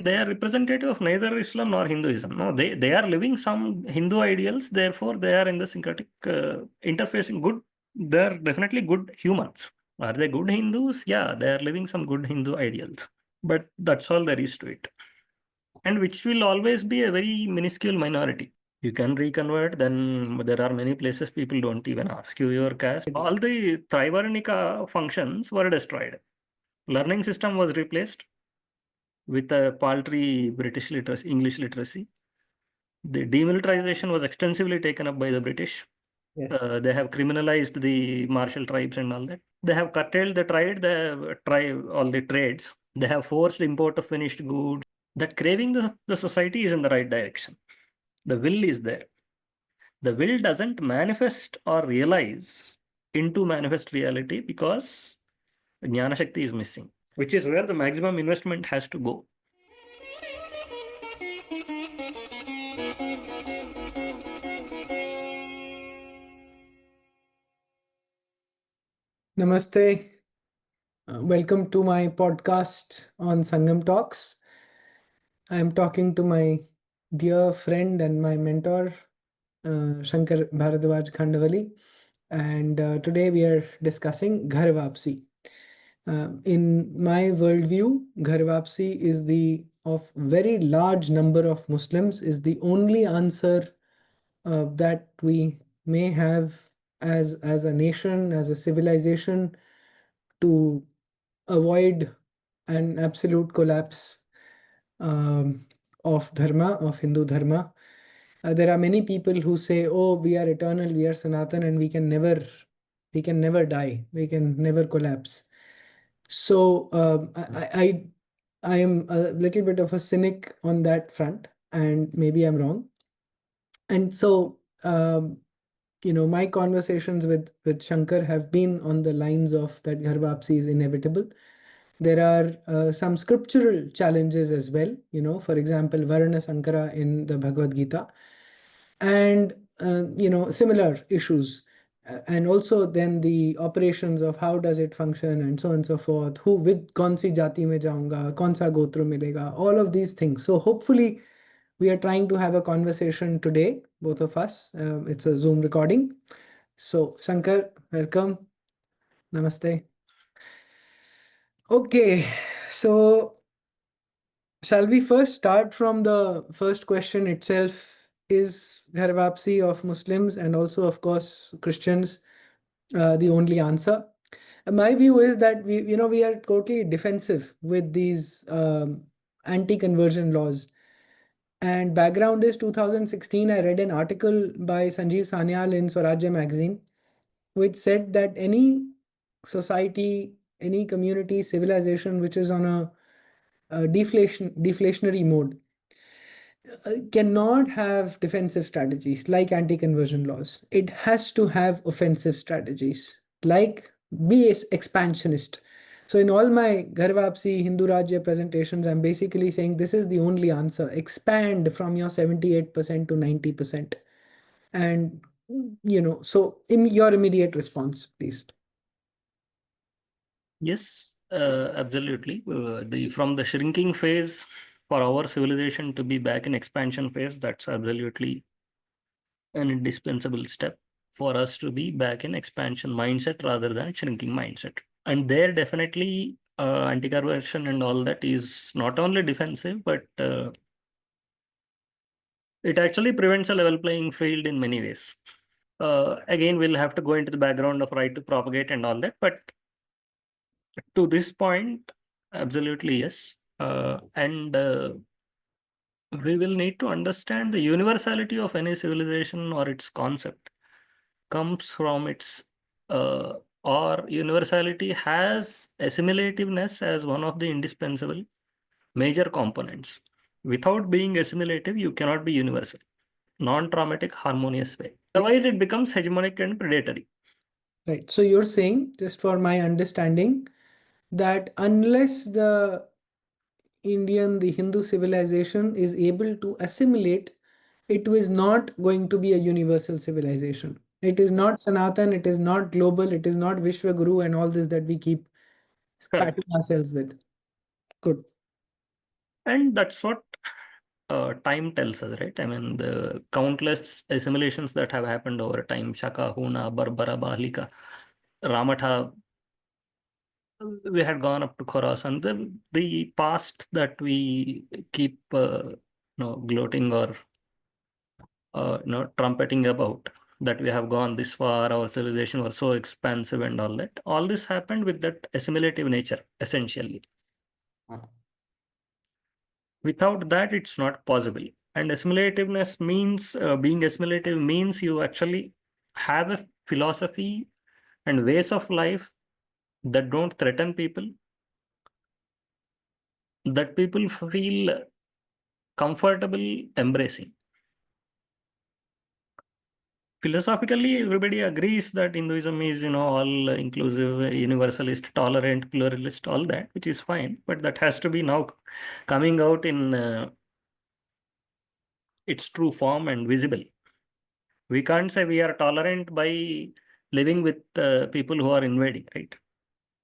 They are representative of neither Islam nor Hinduism. No, they are living some Hindu ideals. Therefore, they are in the syncretic interfacing good. They are definitely good humans. Are they good Hindus? Yeah, they are living some good Hindu ideals. But that's all there is to it. And which will always be a very minuscule minority. You can reconvert, then there are many places people don't even ask you your caste. All the Trivarnika functions were destroyed. Learning system was replaced with a paltry British literacy, English literacy. The demilitarization was extensively taken up by the British. Yes. They have criminalized the martial tribes and all that. They have curtailed the trade, they have all the trades. They have forced import of finished goods. That craving the society is in the right direction. The will is there. The will doesn't manifest or realize into manifest reality because Jnana Shakti is missing, which is where the maximum investment has to go. Namaste. Welcome to my podcast on Sangam Talks. I am talking to my dear friend and my mentor, Shankara Khandavalli. And today we are discussing Ghar Wapsi. In my worldview, Ghar Wapsi is of very large number of Muslims, is the only answer that we may have as a nation, as a civilization, to avoid an absolute collapse of Dharma, of Hindu Dharma. There are many people who say, "Oh, we are eternal, we are Sanatan, and we can never die, we can never collapse." So I am a little bit of a cynic on that front, and maybe I'm wrong. And so my conversations with Shankar have been on the lines of that Gharwapsi is inevitable. There are some scriptural challenges as well, for example, Varna Sankara in the Bhagavad Gita, and similar issues. And also then the operations of how does it function and so on and so forth, who with kaun si jati mein jaunga, kaun sa gotra milega, all of these things. So hopefully we are trying to have a conversation today, both of us. It's a Zoom recording. So Shankar, welcome. Namaste. Okay, so shall we first start from the first question itself? Is Gharwapsi of Muslims and also, of course, Christians the only answer? My view is that we are totally defensive with these anti-conversion laws. And background is 2016, I read an article by Sanjeev Sanyal in Swarajya magazine, which said that any society, any community, civilization which is on a deflationary mode cannot have defensive strategies like anti-conversion laws. It has to have offensive strategies, like be expansionist. So in all my Gharwapsi Hindu Rajya presentations, I'm basically saying this is the only answer. Expand from your 78% to 90%. And, so your immediate response, please. Yes, absolutely. From the shrinking phase for our civilization to be back in expansion phase, that's absolutely an indispensable step for us to be back in expansion mindset rather than shrinking mindset. And there definitely anti-conversion and all that is not only defensive, but it actually prevents a level playing field in many ways. Again, we'll have to go into the background of right to propagate and all that, but to this point, absolutely yes. And we will need to understand the universality of any civilization or its concept comes from its or universality has assimilativeness as one of the indispensable major components. Without being assimilative, you cannot be universal, non-traumatic, harmonious way. Otherwise, it becomes hegemonic and predatory. Right. So you're saying, just for my understanding, that unless the Hindu civilization is able to assimilate, it was not going to be a universal civilization. It is not Sanatan, it is not global, it is not Vishwaguru and all this that we keep Correct. patting ourselves with. Good. And that's what time tells us, right? I mean, the countless assimilations that have happened over time, Shaka, Huna, Barbara, Bahlika, Ramatha, we had gone up to Khorasan. The past that we keep gloating or trumpeting about, that we have gone this far, our civilization was so expansive and all that. All this happened with that assimilative nature, essentially. Without that, it's not possible. And assimilativeness means, being assimilative means you actually have a philosophy and ways of life that don't threaten people, that people feel comfortable embracing. Philosophically, everybody agrees that Hinduism is, all inclusive, universalist, tolerant, pluralist, all that, which is fine. But that has to be now coming out in its true form and visible. We can't say we are tolerant by living with people who are invading, right?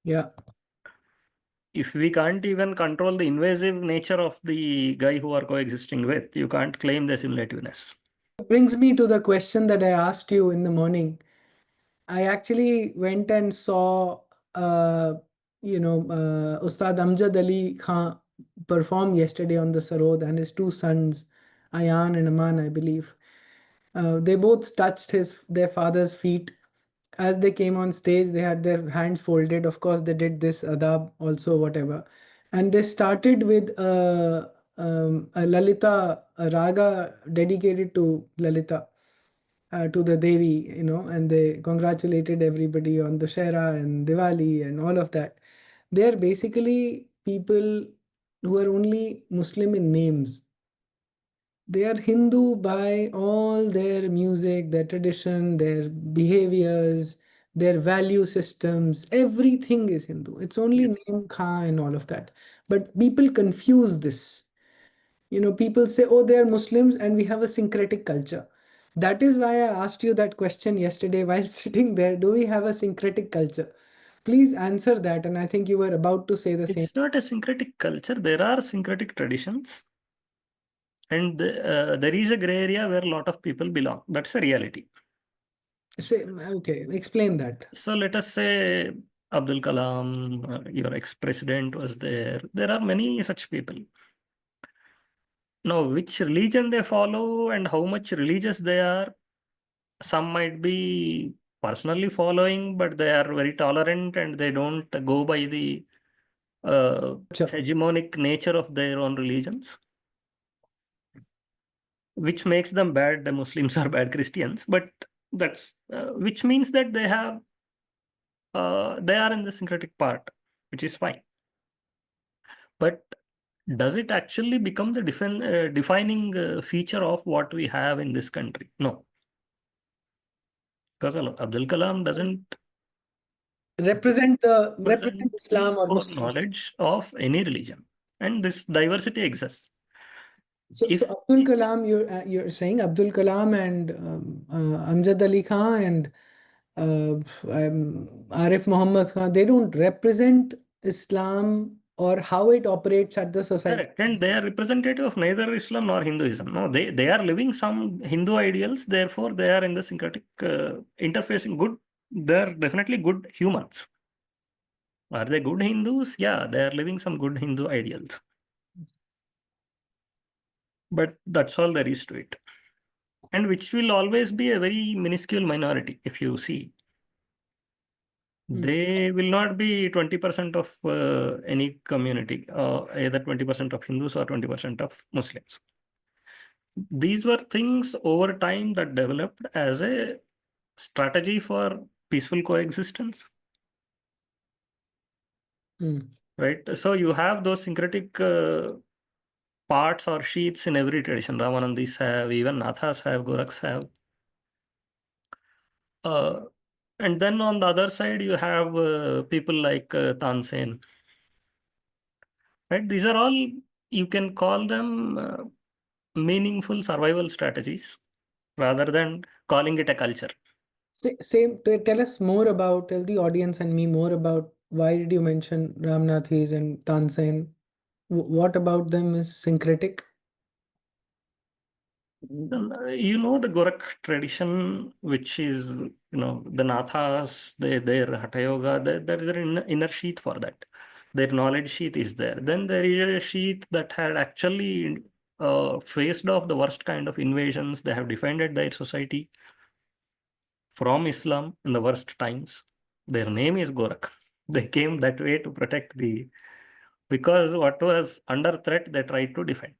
Yeah. If we can't even control the invasive nature of the guy who are coexisting with, you can't claim the assimilativeness. Brings me to the question that I asked you in the morning. I actually went and saw, Ustad Amjad Ali Khan perform yesterday on the Sarod, and his two sons, Ayan and Aman, I believe. They both touched their father's feet. As they came on stage, they had their hands folded. Of course, they did this adab also, whatever. And they started with a Lalita, a raga dedicated to Lalita, to the Devi, and they congratulated everybody on Dussehra and Diwali and all of that. They're basically people who are only Muslim in names. They are Hindu by all their music, their tradition, their behaviors, their value systems. Everything is Hindu. It's only Yes. name Khan and all of that. But people confuse this. People say, oh, they are Muslims and we have a syncretic culture. That is why I asked you that question yesterday while sitting there. Do we have a syncretic culture? Please answer that. And I think you were about to say the same. It's not a syncretic culture. There are syncretic traditions. And there is a gray area where a lot of people belong. That's a reality. Say, okay, explain that. So let us say Abdul Kalam, your ex-president was there. There are many such people. Now, which religion they follow and how much religious they are, some might be personally following, but they are very tolerant and they don't go by the Sure. hegemonic nature of their own religions, which makes them bad Muslims or bad Christians. But that's which means that they are in the syncretic part, which is fine. But does it actually become the defining feature of what we have in this country? No, because Abdul Kalam doesn't Represent present Islam or or Muslims. knowledge of any religion, and this diversity exists. So If Abdul Kalam, you're saying Abdul Kalam and Amjad Ali Khan and Arif Muhammad Khan, they don't represent Islam or how it operates at the society. correct, and they are representative of neither Islam nor Hinduism. No, they are living some Hindu ideals. Therefore, they are in the syncretic interfacing good. They are definitely good humans. Are they good Hindus? Yeah, they are living some good Hindu ideals. But that's all there is to it. And which will always be a very minuscule minority, if you see. Mm. They will not be 20% of any community, either 20% of Hindus or 20% of Muslims. These were things over time that developed as a strategy for peaceful coexistence, Mm. right? So you have those syncretic parts or sheets in every tradition. Ramanandis have, even Nathas have, Gorakhs have. Uh, and then on the other side, you have people like Tansen, right? These are all, you can call them meaningful survival strategies rather than calling it a culture. Tell us more tell the audience and me more about why did you mention Ramnathis and Tansen? What about them is syncretic? You know the Gorakh tradition, which is, the Nathas, their Hatha Yoga, there is an inner sheath for that. Their knowledge sheath is there. Then there is a sheath that had actually faced off the worst kind of invasions. They have defended their society from Islam in the worst times. Their name is Gorakh. They came that way to protect because what was under threat, they tried to defend.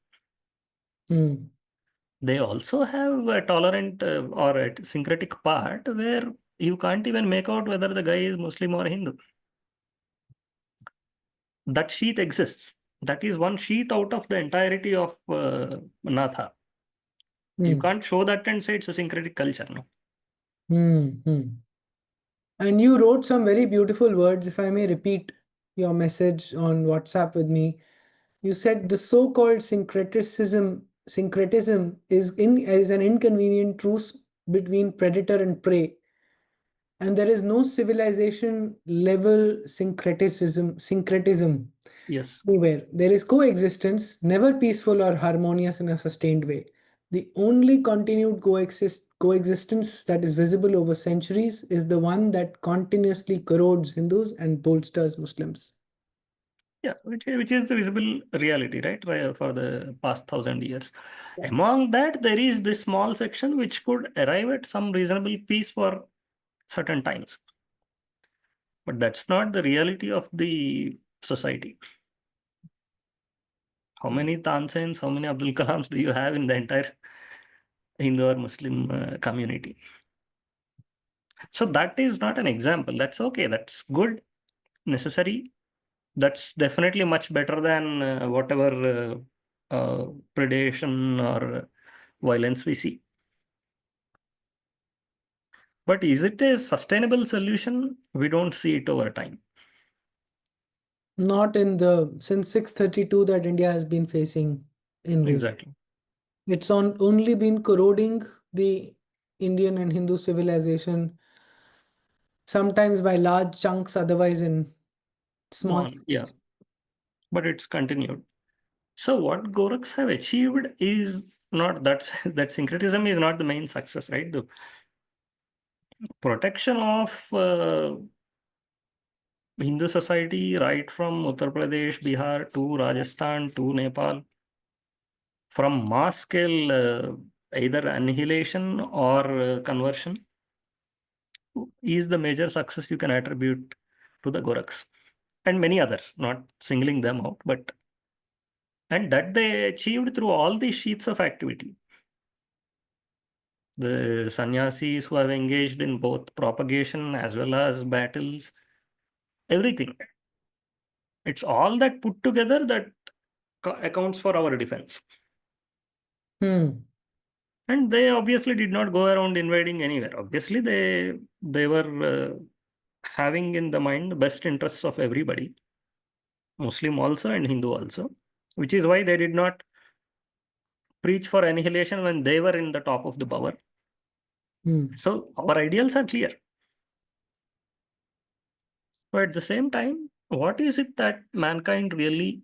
Hmm. They also have a tolerant or a syncretic part where you can't even make out whether the guy is Muslim or Hindu. That sheath exists. That is one sheath out of the entirety of Natha. You Hmm. can't show that and say it's a syncretic culture. No. Hmm. Hmm. And you wrote some very beautiful words, if I may repeat your message on WhatsApp with me. You said the so-called syncretism is an inconvenient truce between predator and prey, and there is no civilization level syncretism Yes. anywhere. There is coexistence, never peaceful or harmonious in a sustained way. The only continued coexistence that is visible over centuries is the one that continuously corrodes Hindus and bolsters Muslims. Yeah, which is the visible reality, right? For the past 1,000 years. Among that, there is this small section which could arrive at some reasonable peace for certain times. But that's not the reality of the society. How many Tansens, how many Abdul Kalams do you have in the entire Hindu or Muslim community? So that is not an example. That's okay. That's good, necessary. That's definitely much better than whatever predation or violence we see. But is it a sustainable solution? We don't see it over time. Not in the since 632 that India has been facing invasion. Exactly. It's only been corroding the Indian and Hindu civilization, sometimes by large chunks, otherwise in small Small, yeah, scales. but it's continued. So what Gorakhs have achieved is not that that syncretism is not the main success, right? The protection of Hindu society, right from Uttar Pradesh, Bihar to Rajasthan to Nepal, from mass scale, either annihilation or conversion, is the major success you can attribute to the Gorakhs and many others, not singling them out, but and that they achieved through all these sheets of activity. The sannyasis who have engaged in both propagation as well as battles, everything. It's all that put together that accounts for our defense. Hmm. And they obviously did not go around invading anywhere. Obviously, they were having in the mind the best interests of everybody, Muslim also and Hindu also, which is why they did not preach for annihilation when they were in the top of the power. Hmm. So our ideals are clear. But at the same time, what is it that mankind really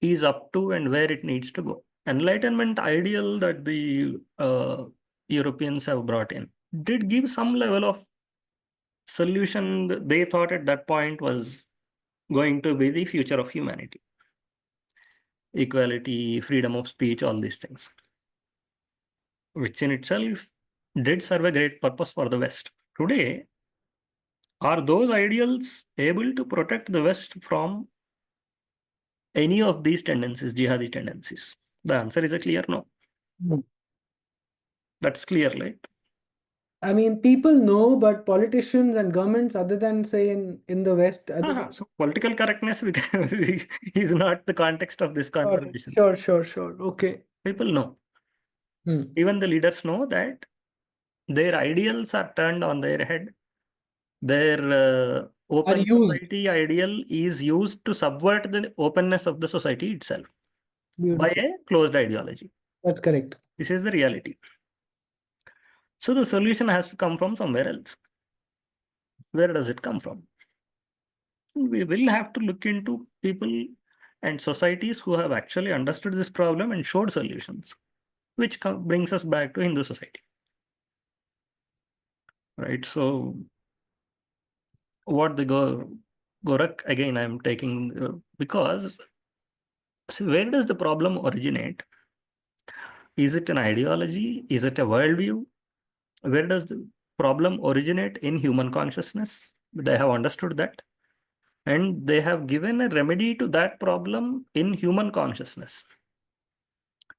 is up to and where it needs to go? Enlightenment ideal that the Europeans have brought in did give some level of solution that they thought at that point was going to be the future of humanity. Equality, freedom of speech, all these things, which in itself did serve a great purpose for the West. Today, are those ideals able to protect the West from any of these tendencies, jihadi tendencies? The answer is a clear no. Hmm. That's clear, right? I mean, people know, but politicians and governments, other than say in the West, other than So political correctness is not the context of this conversation. sure. Okay. People know. Hmm. Even the leaders know that their ideals are turned on their head. Their Are open used. society ideal is used to subvert the openness of the society itself by Beautiful. a closed ideology. That's correct. This is the reality. So the solution has to come from somewhere else. Where does it come from? We will have to look into people and societies who have actually understood this problem and showed solutions, which brings us back to Hindu society. Right. So, what the Gorakh, again, I'm taking because see, where does the problem originate? Is it an ideology? Is it a worldview? Where does the problem originate? In human consciousness? They have understood that. And they have given a remedy to that problem in human consciousness.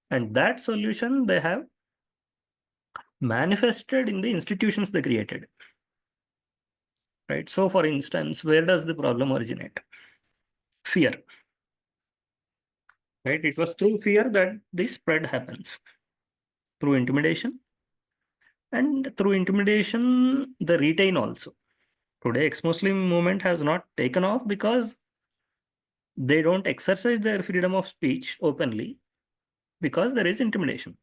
And that solution they have manifested in the institutions they created. Right. So, for instance, where does the problem originate? Fear. Right. It was through fear that the spread happens. Through intimidation. And through intimidation, the retain also. Today, ex-Muslim movement has not taken off because they don't exercise their freedom of speech openly because there is intimidation.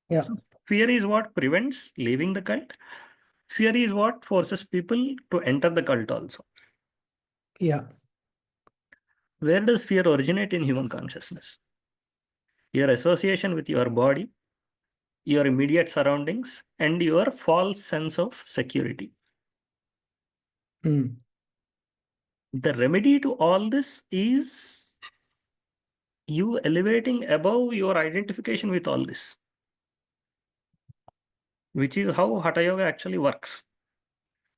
Yeah. So fear is what prevents leaving the cult. Fear is what forces people to enter the cult also. Yeah. Where does fear originate in human consciousness? Your association with your body, your immediate surroundings, and your false sense of security. Mm. The remedy to all this is you elevating above your identification with all this, which is how Hatha Yoga actually works.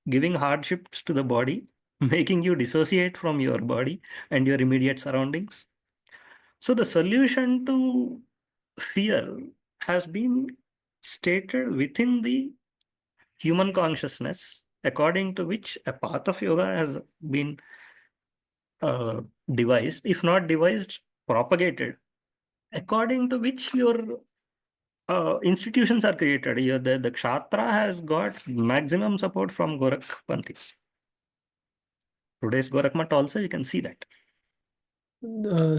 Giving hardships to the body, making you dissociate from your body and your immediate surroundings. So the solution to fear has been stated within the human consciousness, according to which a path of yoga has been devised, if not devised, propagated, according to which your institutions are created. Here, the Kshatra has got maximum support from Gorakh Panthis. Today's Gorakh Mat also, you can see that.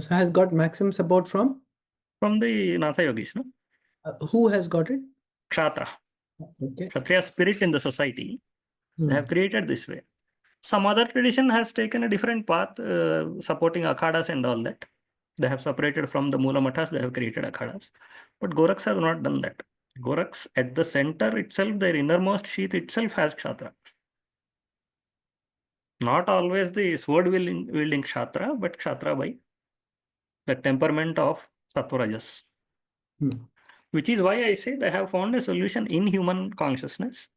Has got maximum support from? From the Natha Yogis, no? Who has got it? Kshatra. Okay. Kshatriya spirit in the society, they have Mm. created this way. Some other tradition has taken a different path, supporting akhadas and all that. They have separated from the Mula Mathas, they have created akhadas. But Gorakhs have not done that. Gorakhs at the center itself, their innermost sheath itself has Kshatra. Not always the sword wielding Kshatra, but Kshatra by the temperament of Sattva-Rajas. Mm. Which is why I say they have found a solution in human consciousness.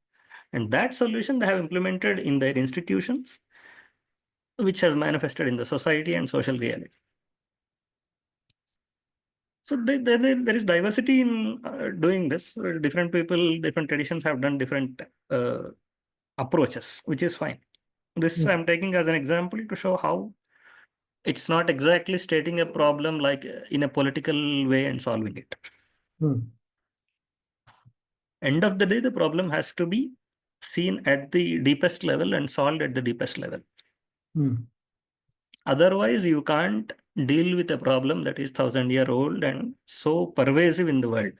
And that solution they have implemented in their institutions, which has manifested in the society and social reality. So there is diversity in doing this. Different people, different traditions have done different approaches, which is fine. This Yeah. I'm taking as an example to show how it's not exactly stating a problem like in a political way and solving it. Mm. End of the day, the problem has to be seen at the deepest level and solved at the deepest level. Mm. Otherwise, you can't deal with a problem that is 1,000-year-old and so pervasive in the world.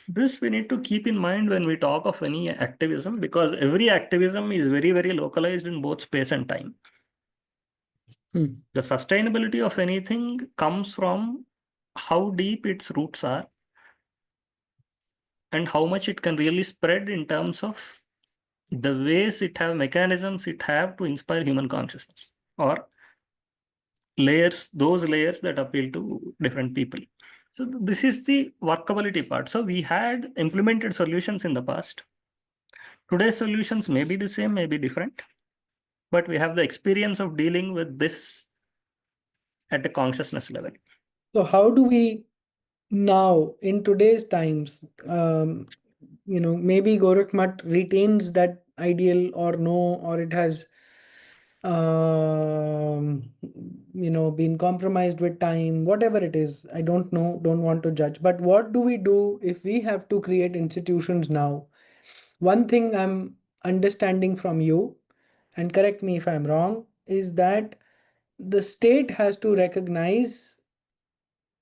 This we need to keep in mind when we talk of any activism, because every activism is very, very localized in both space and time. Mm. The sustainability of anything comes from how deep its roots are and how much it can really spread in terms of the ways it have mechanisms it have to inspire human consciousness, or layers, those layers that appeal to different people. So this is the workability part. So we had implemented solutions in the past. Today's solutions may be the same, may be different, but we have the experience of dealing with this at a consciousness level. So how do we now, in today's times, maybe Gorakh Mutt retains that ideal or no, or it has, been compromised with time, whatever it is. I don't know, don't want to judge. But what do we do if we have to create institutions now? One thing I'm understanding from you, and correct me if I'm wrong, is that the state has to recognize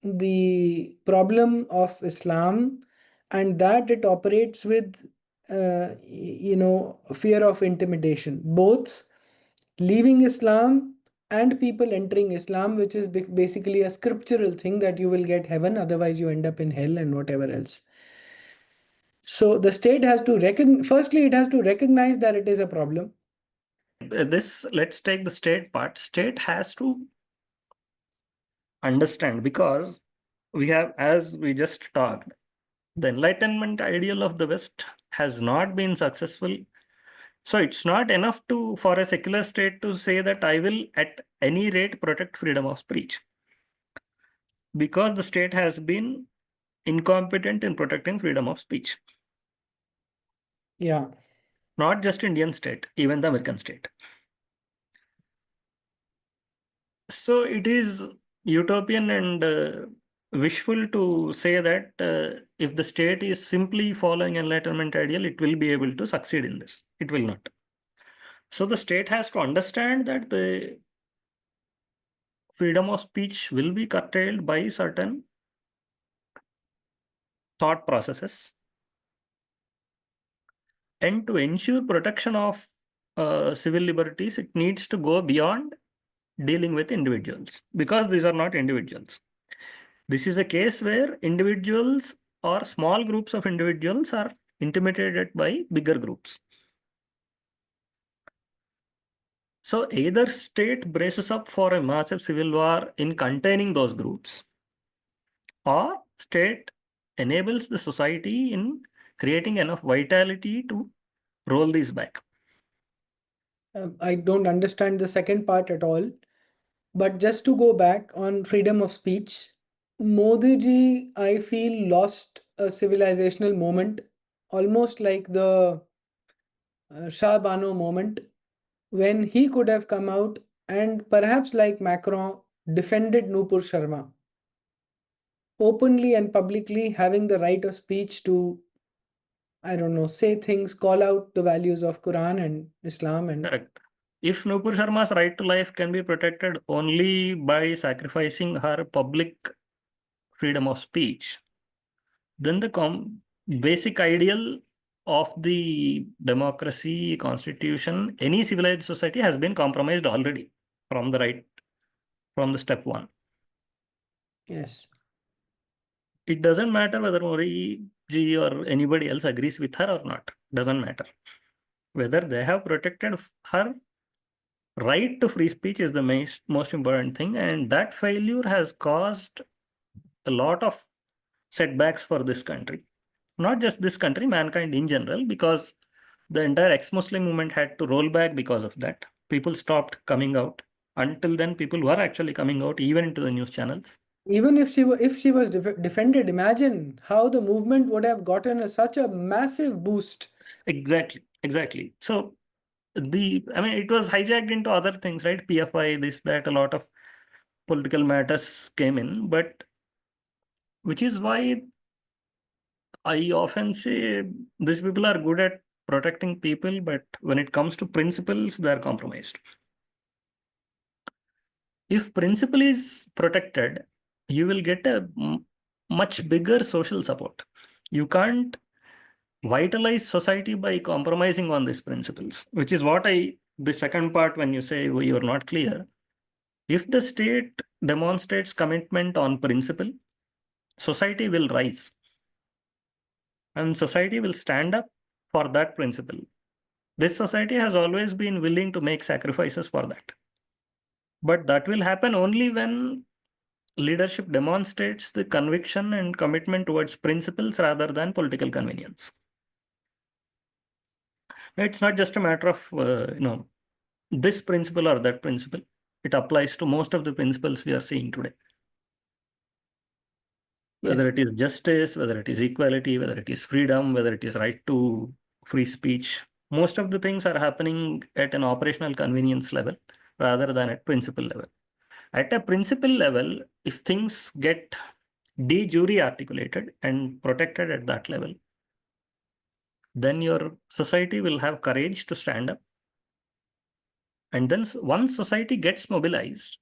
the problem of Islam and that it operates with, fear of intimidation, both leaving Islam and people entering Islam, which is basically a scriptural thing that you will get heaven, otherwise you end up in hell and whatever else. So the state has to firstly, it has to recognize that it is a problem. Let's take the state part. State has to understand, because we have, as we just talked, the Enlightenment ideal of the West has not been successful. So it's not enough for a secular state to say that I will at any rate protect freedom of speech, because the state has been incompetent in protecting freedom of speech. Yeah. Not just Indian state, even the American state. So it is utopian and wishful to say that if the state is simply following Enlightenment ideal, it will be able to succeed in this. It will not. So the state has to understand that the freedom of speech will be curtailed by certain thought processes. And to ensure protection of civil liberties, it needs to go beyond dealing with individuals, because these are not individuals. This is a case where individuals or small groups of individuals are intimidated by bigger groups. So either state braces up for a massive civil war in containing those groups, or state enables the society in creating enough vitality to roll these back. I don't understand the second part at all. But just to go back on freedom of speech, Modi ji, I feel, lost a civilizational moment, almost like the Shah Bano moment, when he could have come out and perhaps like Macron defended Nupur Sharma openly and publicly, having the right of speech to, I don't know, say things, call out the values of Quran and Islam. And Correct. If Nupur Sharma's right to life can be protected only by sacrificing her public freedom of speech, then the basic ideal of the democracy, constitution, any civilized society has been compromised already from the step one. yes, It doesn't matter whether Modi ji or anybody else agrees with her or not. Doesn't matter. Whether they have protected her right to free speech is the most important thing, and that failure has caused a lot of setbacks for this country. Not just this country, mankind in general, because the entire ex-Muslim movement had to roll back because of that. People stopped coming out. Until then, people were actually coming out, even into the news channels. even if she was defended, imagine how the movement would have gotten such a massive boost. Exactly. So it was hijacked into other things, right? PFI, this, that, a lot of political matters came in, but which is why I often say these people are good at protecting people, but when it comes to principles, they are compromised. If principle is protected, you will get a much bigger social support. You can't vitalize society by compromising on these principles, which is what the second part, when you say you are not clear. If the state demonstrates commitment on principle, society will rise and society will stand up for that principle. This society has always been willing to make sacrifices for that. But that will happen only when leadership demonstrates the conviction and commitment towards principles rather than political convenience. It's not just a matter of, this principle or that principle. It applies to most of the principles we are seeing today. Whether Yes, it is justice, whether it is equality, whether it is freedom, whether it is right to free speech, most of the things are happening at an operational convenience level rather than at principle level. At a principle level, if things get de jure articulated and protected at that level, then your society will have courage to stand up. And then once society gets mobilized,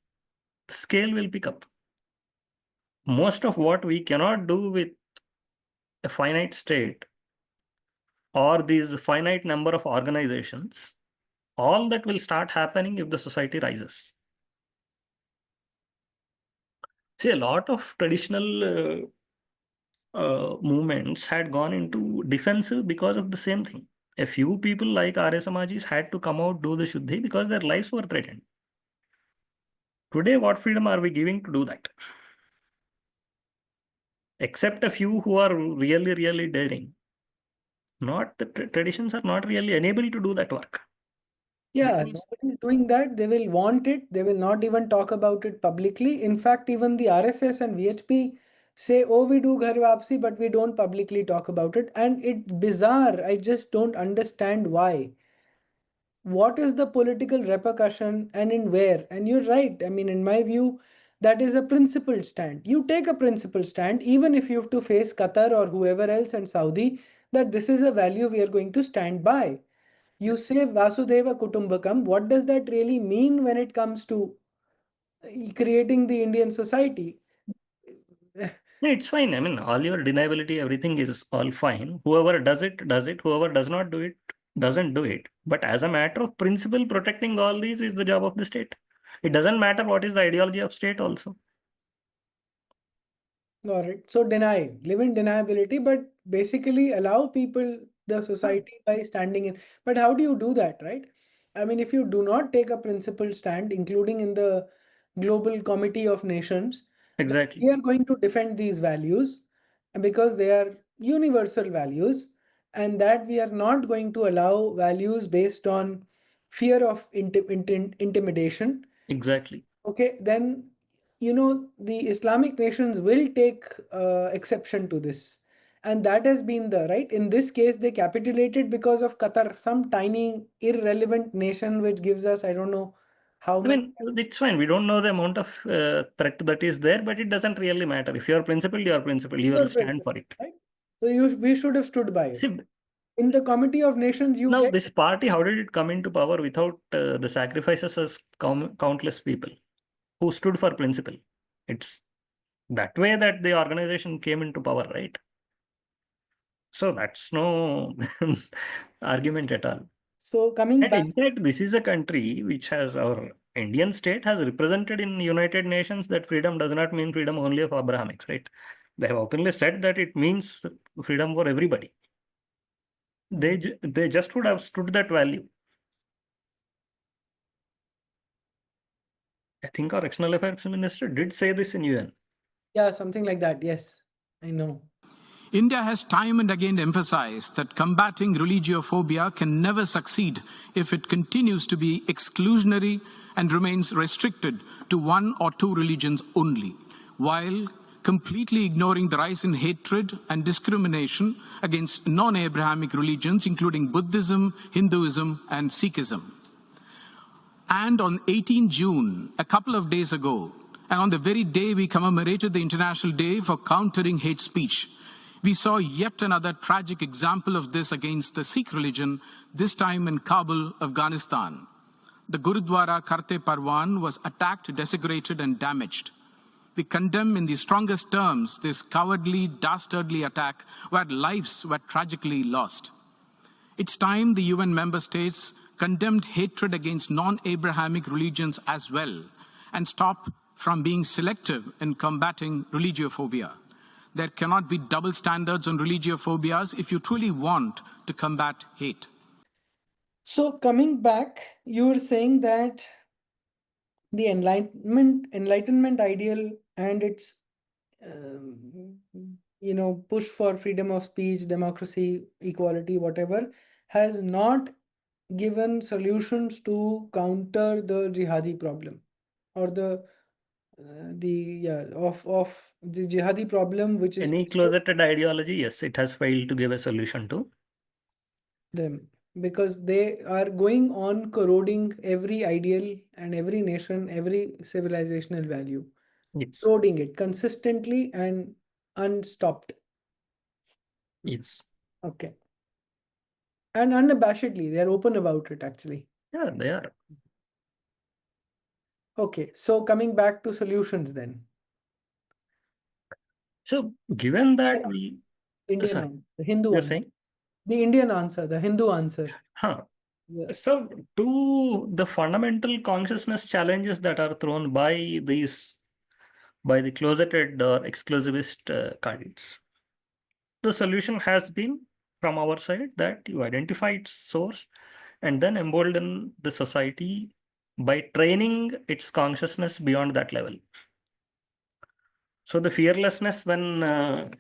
the scale will pick up. Most of what we cannot do with a finite state or these finite number of organizations, all that will start happening if the society rises. See, a lot of traditional movements had gone into defensive because of the same thing. A few people like Arya Samajis had to come out, do the Shuddhi because their lives were threatened. Today, what freedom are we giving to do that? Except a few who are really, really daring. Not the traditions are not really enabled to do that work. Yeah, Because nobody is doing that. They will want it. They will not even talk about it publicly. In fact, even the RSS and VHP say, oh, we do Ghar Wapsi, but we don't publicly talk about it. And it's bizarre. I just don't understand why. What is the political repercussion and in where? And you're right. I mean, in my view, that is a principled stand. You take a principled stand, even if you have to face Qatar or whoever else and Saudi, that this is a value we are going to stand by. You yes. say Vasudeva Kutumbakam. What does that really mean when it comes to creating the Indian society? Yeah, it's fine. I mean, all your deniability, everything is all fine. Whoever does it, does it. Whoever does not do it, doesn't do it. But as a matter of principle, protecting all these is the job of the state. It doesn't matter what is the ideology of state also. All right. So deny, live in deniability, but basically allow people, the Hmm. society by standing in. But how do you do that, right? I mean, if you do not take a principled stand, including in the Global Committee of Nations, that Exactly. we are going to defend these values because they are universal values, and that we are not going to allow values based on fear of intimidation. Exactly. Okay, then the Islamic nations will take exception to this, and that has been the right. In this case, they capitulated because of Qatar, some tiny irrelevant nation which gives us I don't know how I much. mean, it's fine. We don't know the amount of threat that is there, but it doesn't really matter. If you are principled, you are principled. You will Your stand principle, for it. right? So we should have stood by it. See, In the Committee of Nations, you now get this party, how did it come into power without the sacrifices of countless people who stood for principle? It's that way that the organization came into power, right? So that's no argument at all. so coming And back. in fact, this is a country which has our Indian state has represented in United Nations that freedom does not mean freedom only of Abrahamics, right? They have openly said that it means freedom for everybody. They just would have stood that value. I think our external affairs minister did say this in UN. Yeah, something like that. Yes, I know. India has time and again emphasized that combating religiophobia can never succeed if it continues to be exclusionary and remains restricted to one or two religions only, while completely ignoring the rise in hatred and discrimination against non-Abrahamic religions, including Buddhism, Hinduism, and Sikhism. And on 18 June, a couple of days ago, and on the very day we commemorated the International Day for Countering Hate Speech, we saw yet another tragic example of this against the Sikh religion, this time in Kabul, Afghanistan. The Gurudwara Karte Parwan was attacked, desecrated, and damaged. We condemn in the strongest terms this cowardly, dastardly attack where lives were tragically lost. It's time the UN member states condemned hatred against non-Abrahamic religions as well and stop from being selective in combating religiophobia. There cannot be double standards on religiophobias if you truly want to combat hate. So coming back, you were saying that the enlightenment ideal and its um, push for freedom of speech, democracy, equality, whatever, has not given solutions to counter the jihadi problem or of the jihadi problem, which is Any also closeted ideology, yes, it has failed to give a solution to. them, because they are going on corroding every ideal and every nation, every civilizational value, Yes. eroding it consistently and unstopped. Yes. Okay. And unabashedly, they're open about it actually. Yeah, they are. Okay, so coming back to solutions then. So given that we, Indian sorry, answer, the Hindu you're answer, saying, the Indian answer, the Hindu answer. huh? The- So to the fundamental consciousness challenges that are thrown by these by the closeted or exclusivist cults. The solution has been from our side that you identify its source and then embolden the society by training its consciousness beyond that level. So the fearlessness, when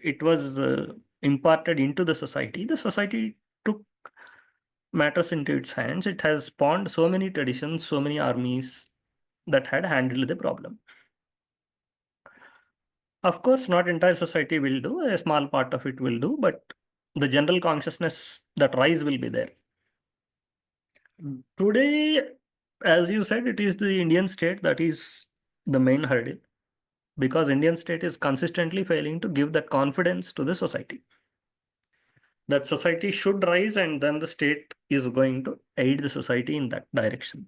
it was imparted into the society took matters into its hands. It has spawned so many traditions, so many armies that had handled the problem. Of course, not entire society will do, a small part of it will do, but the general consciousness, that rise will be there. Today, as you said, it is the Indian state that is the main hurdle, because Indian state is consistently failing to give that confidence to the society. That society should rise, and then the state is going to aid the society in that direction.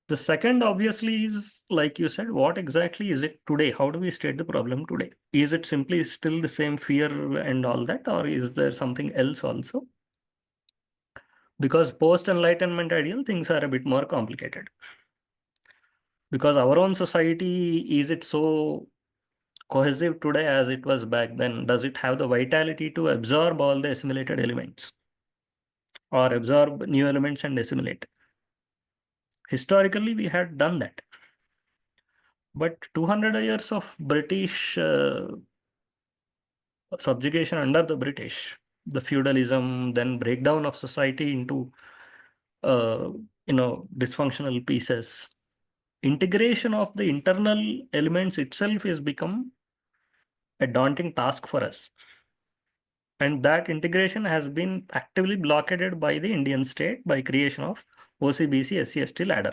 The second, obviously, is, like you said, what exactly is it today? How do we state the problem today? Is it simply still the same fear and all that, or is there something else also? Because post-enlightenment ideal, things are a bit more complicated. Because our own society, is it so cohesive today as it was back then? Does it have the vitality to absorb all the assimilated elements or absorb new elements and assimilate? Historically, we had done that. But 200 years of British subjugation under the British, the feudalism, then breakdown of society into dysfunctional pieces, integration of the internal elements itself has become a daunting task for us. And that integration has been actively blockaded by the Indian state by creation of OCBC SC/ST ladder.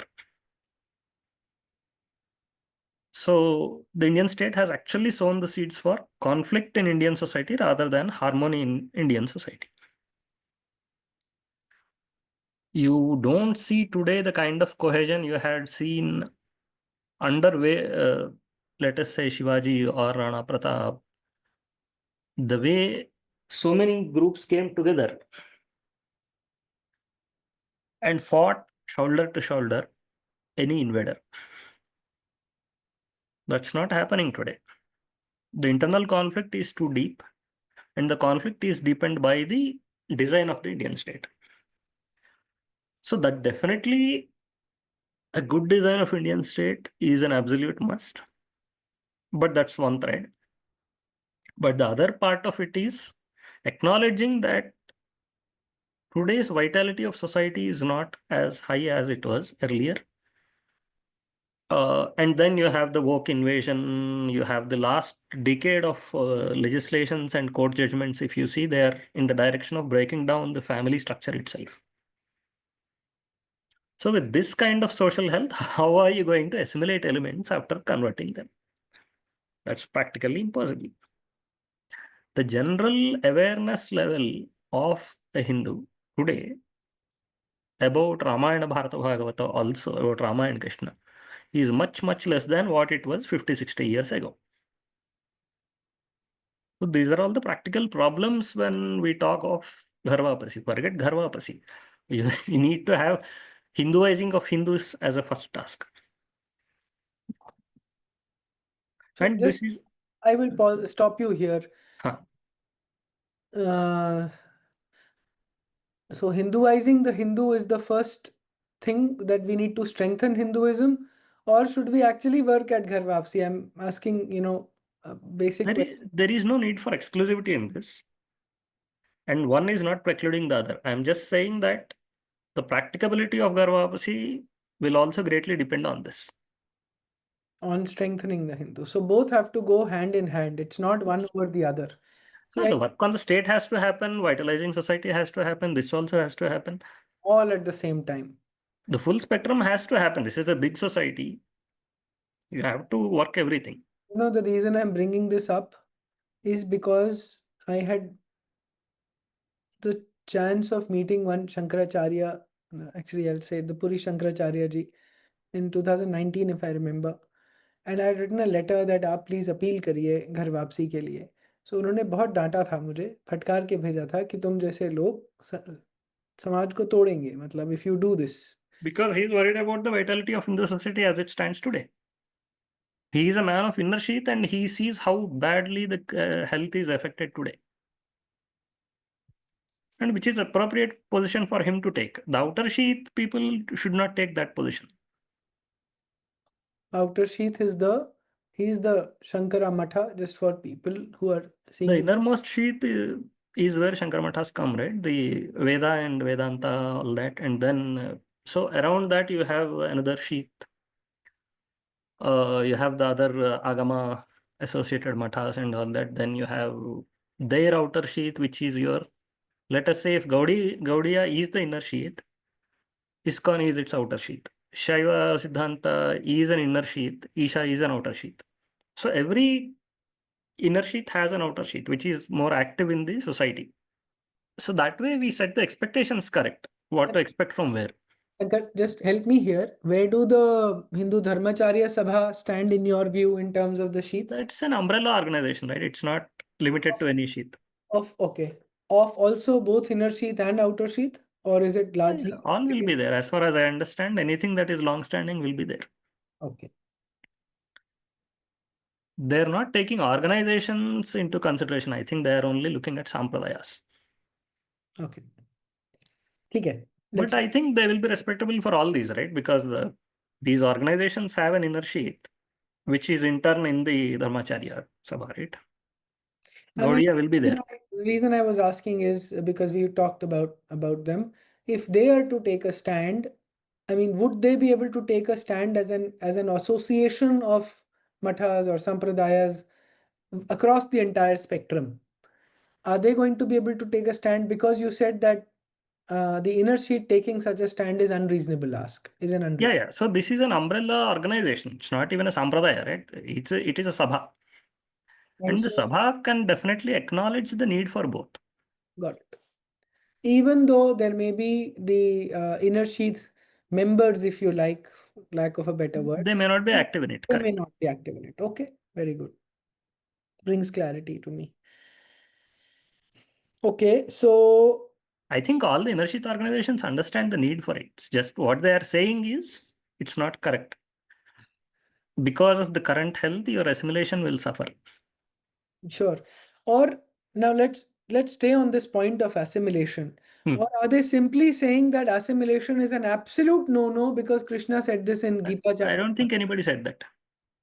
So the Indian state has actually sown the seeds for conflict in Indian society rather than harmony in Indian society. You don't see today the kind of cohesion you had seen underway, let us say Shivaji or Rana Pratap, the way so many groups came together and fought shoulder to shoulder any invader. That's not happening today. The internal conflict is too deep, and the conflict is deepened by the design of the Indian state. So that definitely a good design of Indian state is an absolute must. But that's one thread. But the other part of it is acknowledging that today's vitality of society is not as high as it was earlier. And then you have the woke invasion, you have the last decade of legislations and court judgments. If you see, they are in the direction of breaking down the family structure itself. So with this kind of social health, how are you going to assimilate elements after converting them? That's practically impossible. The general awareness level of a Hindu today about Ramayana, Bharata, Bhagavata, also about Rama and Krishna, is much, much less than what it was 50, 60 years ago. So these are all the practical problems when we talk of Gharwapsi. Forget Gharwapsi. You need to have Hinduizing of Hindus as a first task. So And just, this is... I will stop you here. Huh. So Hinduizing the Hindu is the first thing that we need to strengthen Hinduism, or should we actually work at Ghar Wapsi? I'm asking, a basic question. There is no need for exclusivity in this. And one is not precluding the other. I'm just saying that the practicability of Gharwapsi will also greatly depend on this. On strengthening the Hindu. So both have to go hand in hand. It's not one over the other. See, The work on the state has to happen, vitalizing society has to happen, this also has to happen. all at the same time. The full spectrum has to happen. This is a big society. You have to work everything. The reason I'm bringing this up is because I had the chance of meeting one Shankaracharya, actually I'll say the Puri Shankaracharya ji, in 2019 if I remember. And I had written a letter that आप please appeal करिए घर वापसी के लिए. So उन्होंने बहुत डांटा था मुझे, फटकार के भेजा था कि तुम जैसे लोग समाज को तोड़ेंगे, मतलब if you do this. Because he is worried about the vitality of Hindu society as it stands today. He is a man of inner sheath and he sees how badly the health is affected today. And which is appropriate position for him to take. The outer sheath people should not take that position. Outer sheath is he's the Shankara Matha, just for people who are seeing The it. innermost sheath is where Shankara Mathas come, right? The Veda and Vedanta, all that. And then, so around that you have another sheath. You have the other Agama associated Mathas and all that. Then you have their outer sheath, which is your, let us say if Gaudiya is the inner sheath, ISKCON is its outer sheath. Shaiva Siddhanta is an inner sheath, Isha is an outer sheath. So every inner sheath has an outer sheath, which is more active in the society. So that way we set the expectations correct. What to expect from where. Shankar, just help me here. Where do the Hindu Dharmacharya Sabha stand in your view in terms of the sheaths? It's an umbrella organization, right? It's not limited to any sheath. Okay. Of also both inner sheath and outer sheath? Or is it largely? Yeah, all will be there. As far as I understand, anything that is long-standing will be there. Okay. They're not taking organizations into consideration. I think they are only looking at Sampradayas. Okay. Okay. But I think they will be respectable for all these, right? Because these organizations have an inner sheath, which is in turn in the Dharmacharya Sabha, right? I mean, Gaudiya will be there. the reason I was asking is because we talked about them. If they are to take a stand, I mean, would they be able to take a stand as an association of mathas or sampradayas across the entire spectrum? Are they going to be able to take a stand? Because you said that the inner sheet taking such a stand is unreasonable ask, is an unreasonable. Yeah. So this is an umbrella organization. It's not even a Sampradaya, right? It is a Sabha. And the so, Sabha can definitely acknowledge the need for both. got it. Even though there may be the inner sheath members, if you like, lack of a better word, They may not be active in it, they may correct? not be active in it. Okay, very good. Brings clarity to me. Okay, so I think all the inner sheath organizations understand the need for it. It's just what they are saying is it's not correct. Because of the current health, your assimilation will suffer. sure. Or now let's stay on this point of assimilation. Or are they simply saying that assimilation is an absolute no-no because Krishna said this in Gita I chapter? don't think anybody said that.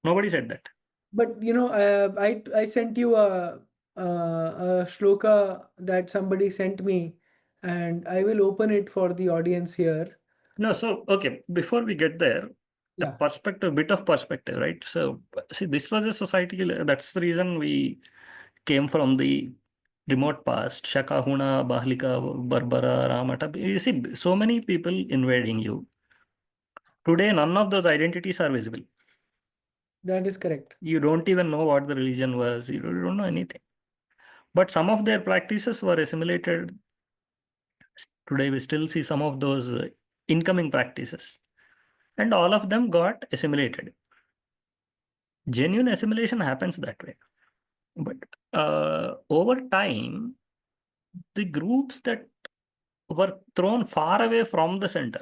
Nobody said that. But you know, I sent you a shloka that somebody sent me, and I will open it for the audience here. No, so okay, before we get there, a Yeah, perspective, bit of perspective, right? So see, this was a society, that's the reason we came from the remote past, Shaka, Huna, Bahlika, Barbara, Ramata. You see, so many people invading you. Today, none of those identities are visible. that is correct. You don't even know what the religion was. You don't know anything. But some of their practices were assimilated. Today, we still see some of those incoming practices. And all of them got assimilated. Genuine assimilation happens that way. But over time, the groups that were thrown far away from the center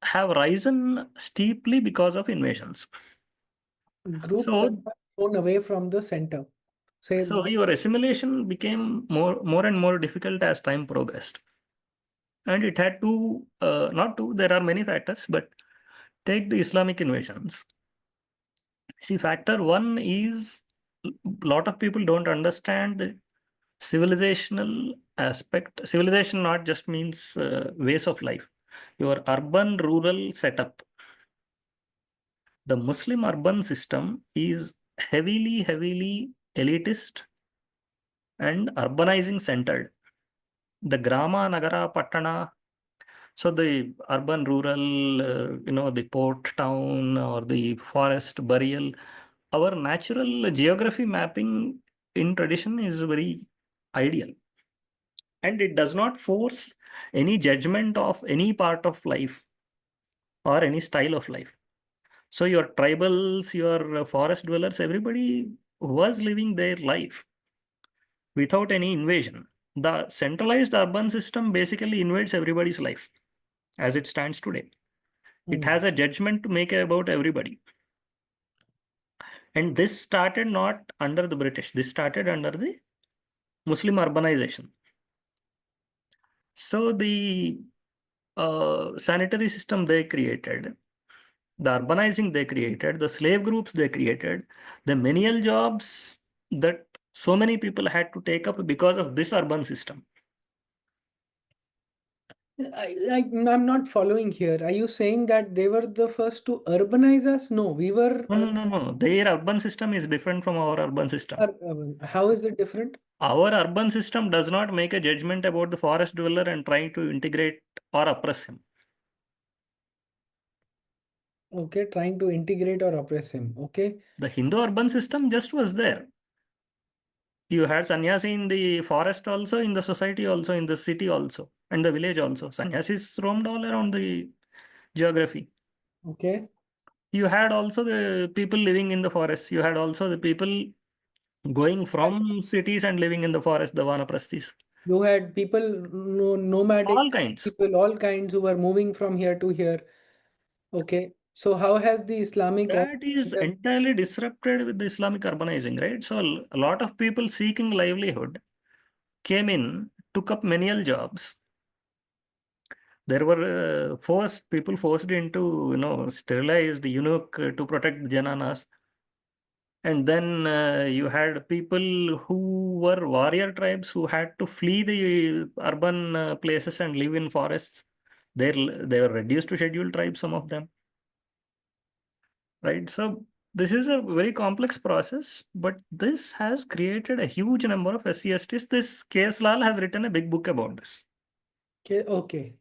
have risen steeply because of invasions. Groups that So, are thrown away from the center. Say, so your assimilation became more and more difficult as time progressed. And it had to, not to, there are many factors, but take the Islamic invasions. See, factor one is a lot of people don't understand the civilizational aspect. Civilization not just means ways of life. Your urban rural setup. The Muslim urban system is heavily elitist and urbanizing centered. The Grama, Nagara, Patana, so the urban rural, the port town or the forest burial, our natural geography mapping in tradition is very ideal. And it does not force any judgment of any part of life or any style of life. So your tribals, your forest dwellers, everybody was living their life without any invasion. The centralized urban system basically invades everybody's life as it stands today. It has a judgment to make about everybody. And this started not under the British. This started under the Muslim urbanization. So the sanitary system they created, the urbanizing they created, the slave groups they created, the menial jobs that so many people had to take up because of this urban system. I'm not following here. Are you saying that they were the first to urbanize us? No, we were. No. Their urban system is different from our urban system. How is it different? Our urban system does not make a judgment about the forest dweller and trying to integrate or oppress him. Okay, trying to integrate or oppress him. Okay. The Hindu urban system just was there. You had sannyasi in the forest also, in the society also, in the city also, and the village also. Sannyasis roamed all around the geography. Okay. You had also the people living in the forest. You had also the people going from cities and living in the forest, the Vanaprasthis. You had people, nomadic All kinds. people, all kinds who were moving from here to here. Okay. So how has the Islamic That is entirely disrupted with the Islamic urbanizing, right? So a lot of people seeking livelihood came in, took up menial jobs. There were people forced into, sterilized eunuch to protect Jananas. And then you had people who were warrior tribes who had to flee the urban places and live in forests. They were reduced to scheduled tribes, some of them. Right? So this is a very complex process, but this has created a huge number of SC/STs. This K.S. Lal has written a big book about this. Okay.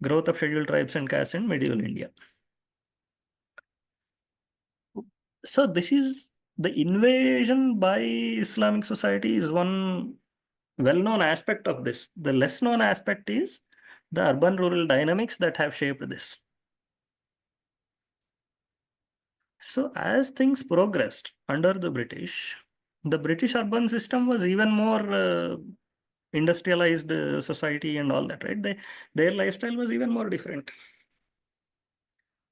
Growth of scheduled tribes and castes in medieval India. So this is the invasion by Islamic society is one well-known aspect of this. The less known aspect is the urban-rural dynamics that have shaped this. So as things progressed under the British urban system was even more industrialized society and all that, right? Their lifestyle was even more different.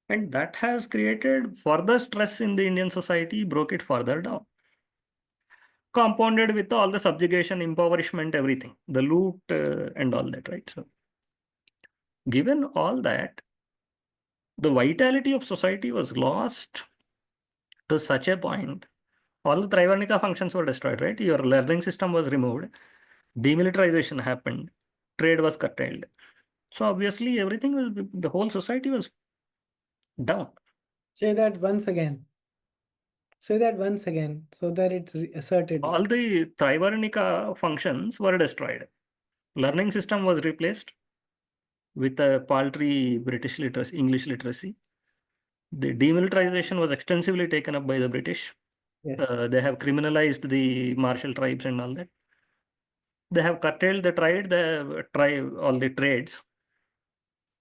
And that has created further stress in the Indian society, broke it further down. Compounded with all the subjugation, impoverishment, everything, the loot and all that, right? So given all that, the vitality of society was lost to such a point. All the Trivarnika functions were destroyed, right? Your learning system was removed. Demilitarization happened. Trade was curtailed. So obviously the whole society was down. Say that once again. Say that once again so that it's asserted. All the Trivarnika functions were destroyed. Learning system was replaced with a paltry British literacy, English literacy. The demilitarization was extensively taken up by the British. Yes. They have criminalized the martial tribes and all that. They have curtailed the all the trades.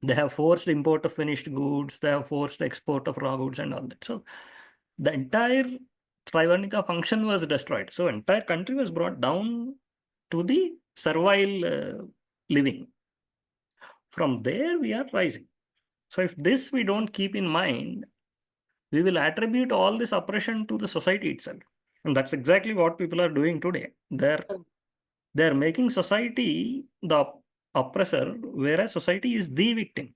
They have forced import of finished goods. They have forced export of raw goods and all that. So the entire Trivarnika function was destroyed. So entire country was brought down to the servile living. From there, we are rising. So if this we don't keep in mind, we will attribute all this oppression to the society itself. And that's exactly what people are doing today. They're making society the oppressor, whereas society is the victim.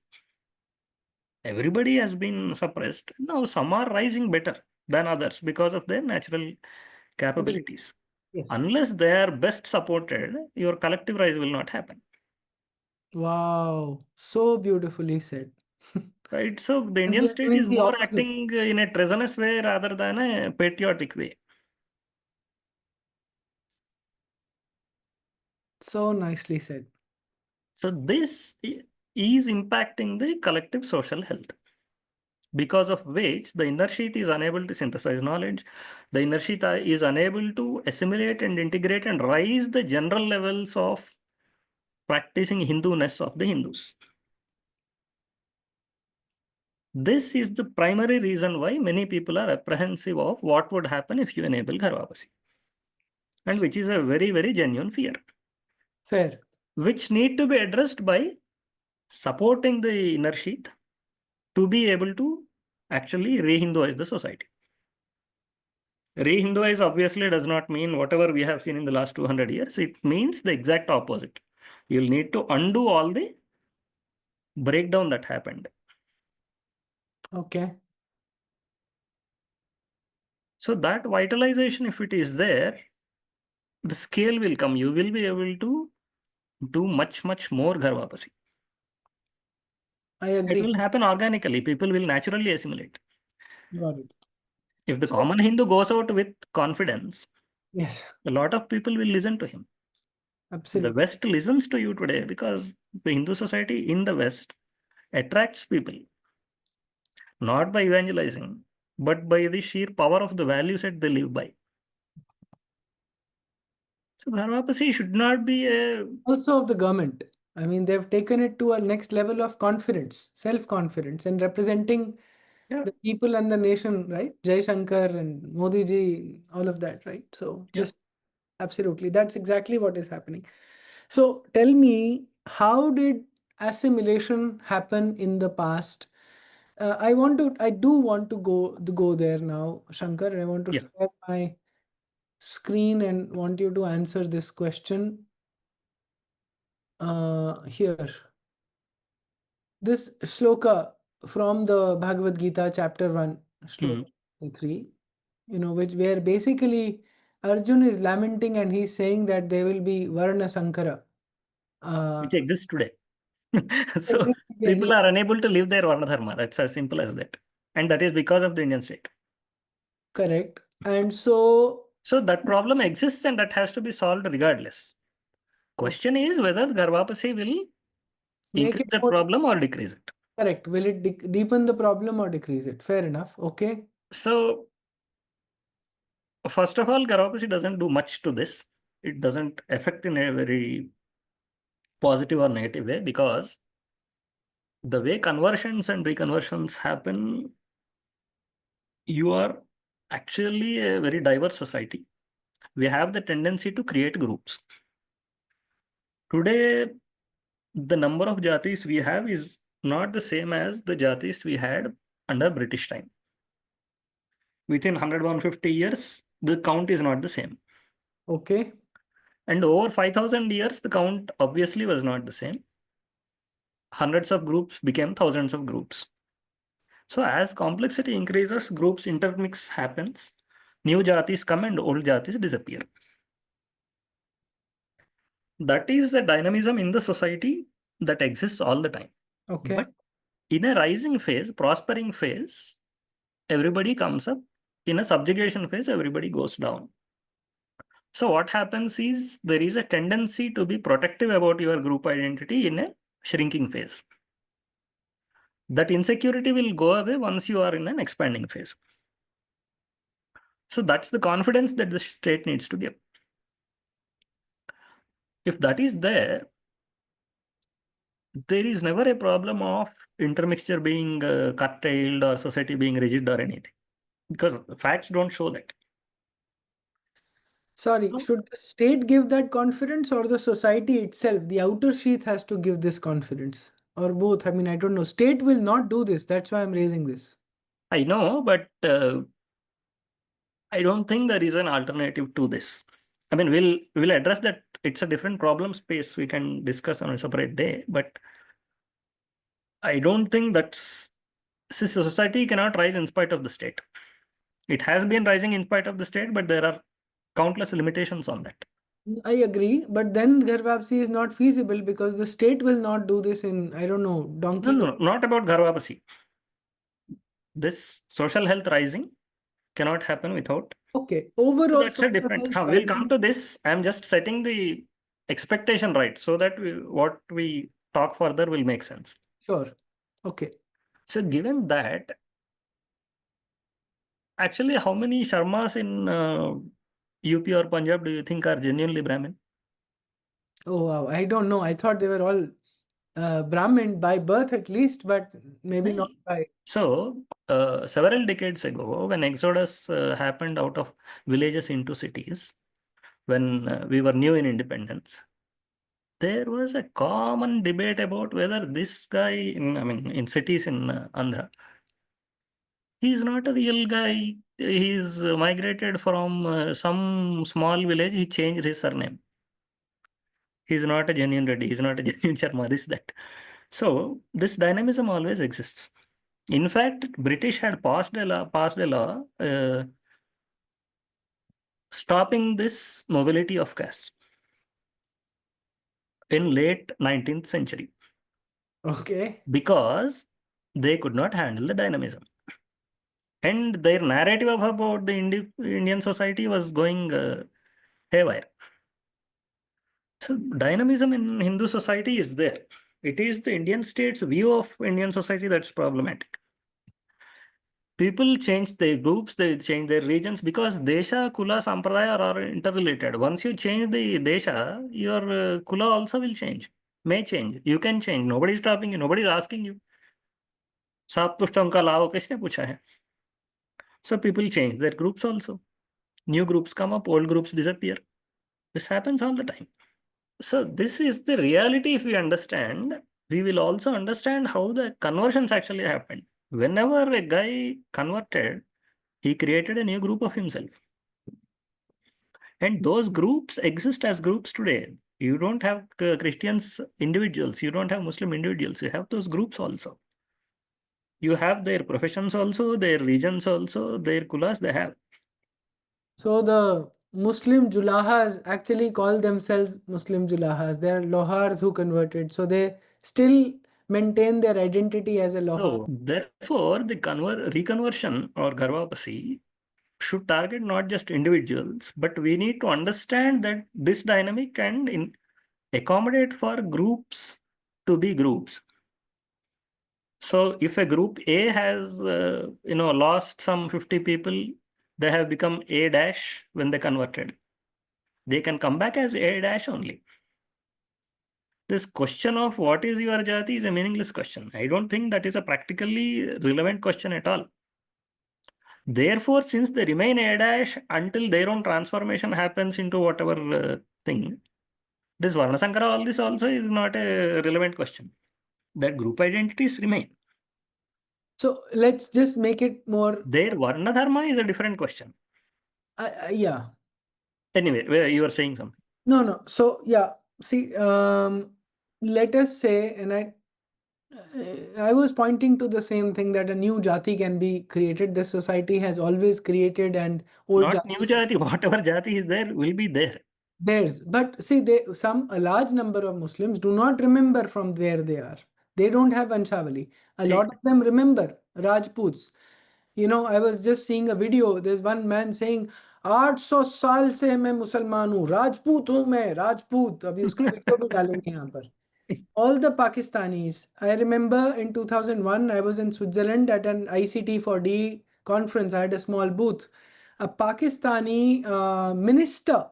Everybody has been suppressed. Now some are rising better than others because of their natural capabilities. Yes. Unless they are best supported, your collective rise will not happen. Wow. So beautifully said. Right? So the And Indian we are state doing is the more opposite. acting in a treasonous way rather than a patriotic way. So nicely said. So this is impacting the collective social health, because of which the inner sheath is unable to synthesize knowledge. The inner sheath is unable to assimilate and integrate and rise the general levels of practicing Hindu-ness of the Hindus. This is the primary reason why many people are apprehensive of what would happen if you enable Gharwapsi, and which is a very, very genuine fear. Fair. Which need to be addressed by supporting the inner sheath, to be able to actually re-Hinduize the society. Re-Hinduize obviously does not mean whatever we have seen in the last 200 years. It means the exact opposite. You'll need to undo all the breakdown that happened. Okay. So that vitalization, if it is there, the scale will come. You will be able to do much, much more Gharwapsi. I It agree. will happen organically. People will naturally assimilate. Got it. If the So, common Hindu goes out with confidence, yes, a lot of people will listen to him. The absolutely. West listens to you today because the Hindu society in the West attracts people, not by evangelizing, but by the sheer power of the values that they live by. So Gharwapasi should not be a Also of the government. I mean, they've taken it to a next level of confidence, self-confidence, and representing yeah, the people and the nation, right? Jai Shankar and Modi ji, all of that, right? So yeah. just absolutely, that's exactly what is happening. So tell me, how did assimilation happen in the past? I do want to go there now, Shankar. And I want to Yeah. share my screen and want you to answer this question here. This shloka from the Bhagavad Gita, chapter 1, shloka 3, which where basically Arjun is lamenting and he's saying that there will be Varna Sankara. Which exists today. So Again, people are unable to live their Varna Dharma. That's as simple as that. And that is because of the Indian state. correct. And so, So that problem exists and that has to be solved regardless. Question is whether Gharwapasi will make increase it that more problem or decrease it. correct. Will it deepen the problem or decrease it? Fair enough. Okay. So first of all, Gharwapasi doesn't do much to this. It doesn't affect in a very positive or negative way because the way conversions and reconversions happen, you are actually a very diverse society. We have the tendency to create groups. Today, the number of jatis we have is not the same as the jatis we had under British time. Within 150 years, the count is not the same. Okay. And over 5,000 years, the count obviously was not the same. Hundreds of groups became thousands of groups. So as complexity increases, groups intermix happens. New jatis come and old jatis disappear. That is the dynamism in the society that exists all the time. Okay. But in a rising phase, prospering phase, everybody comes up. In a subjugation phase, everybody goes down. So what happens is there is a tendency to be protective about your group identity in a shrinking phase. That insecurity will go away once you are in an expanding phase. So that's the confidence that the state needs to give. If that is there is never a problem of intermixture being curtailed or society being rigid or anything, because facts don't show that. Sorry, No, should the state give that confidence or the society itself? The outer sheath has to give this confidence or both. I mean, I don't know. State will not do this. That's why I'm raising this. I know, but I don't think there is an alternative to this. I mean, we'll address that. It's a different problem space we can discuss on a separate day, but I don't think that's society cannot rise in spite of the state. It has been rising in spite of the state, but there are countless limitations on that. I agree, but then Gharwapsi is not feasible because the state will not do this in, I don't know, No, donkey. no, not about Gharwapasi. This social health rising cannot happen without. Okay, So overall that's a social different. health We'll come rising. to this. I'm just setting the expectation right so that what we talk further will make sense. Sure. Okay. So given that, actually, how many Sharmas in UP or Punjab do you think are genuinely Brahmin? Oh wow, I don't know. I thought they were all Brahmin by birth at least, but maybe not Nahi. by. So several decades ago, when exodus happened out of villages into cities, when we were new in independence, There was a common debate about whether this guy, in cities in Andhra, he's not a real guy. He's migrated from some small village. He changed his surname. He's not a genuine Reddy. He's not a genuine Sharma. This, that. So this dynamism always exists. In fact, British had passed a law stopping this mobility of castes in late 19th century Okay. because they could not handle the dynamism. And their narrative about the Indian society was going haywire. So dynamism in Hindu society is there. It is the Indian state's view of Indian society that's problematic. People change their groups, they change their regions because Desha, Kula, Sampradaya are interrelated. Once you change the Desha, your Kula also will change, may change. You can change. Nobody is stopping you, nobody is asking you. सात पुष्टों का लाओ किसने पूछा है? So people change their groups also. New groups come up, old groups disappear. This happens all the time. So this is the reality. If we understand, we will also understand how the conversions actually happened. Whenever a guy converted, he created a new group of himself. And those groups exist as groups today. You don't have Christians individuals. You don't have Muslim individuals. You have those groups also. You have their professions also, their regions also, their kulas they have. So the Muslim Julahas actually call themselves Muslim Julahas. They are Lohars who converted. So they still maintain their identity as a Lohar. So therefore, the reconversion or Ghar Wapsi should target not just individuals, but we need to understand that this dynamic and accommodate for groups to be groups. So if a group A has lost some 50 people, they have become A dash when they converted. They can come back as A dash only. This question of what is your jati is a meaningless question. I don't think that is a practically relevant question at all. Therefore, since they remain A dash until their own transformation happens into whatever thing, this Varna Sankara, all this also is not a relevant question. That group identities remain. So let's just make it more. Their Varna Dharma is a different question. Yeah. Anyway, you were saying something. No. So yeah. See, let us say, and I was pointing to the same thing that a new jati can be created. The society has always created, and old Not new jati, whatever jati is there will be there. theirs. But see, a large number of Muslims do not remember from where they are. They don't have Vanshavali. A lot of them remember Rajputs. I was just seeing a video. There's one man saying, 800 साल से मैं मुसलमान हूँ, राजपूत हूँ मैं, राजपूत. अभी उसका video भी डालेंगे यहाँ पर. All the Pakistanis. I remember in 2001, I was in Switzerland at an ICT4D conference. I had a small booth. A Pakistani minister,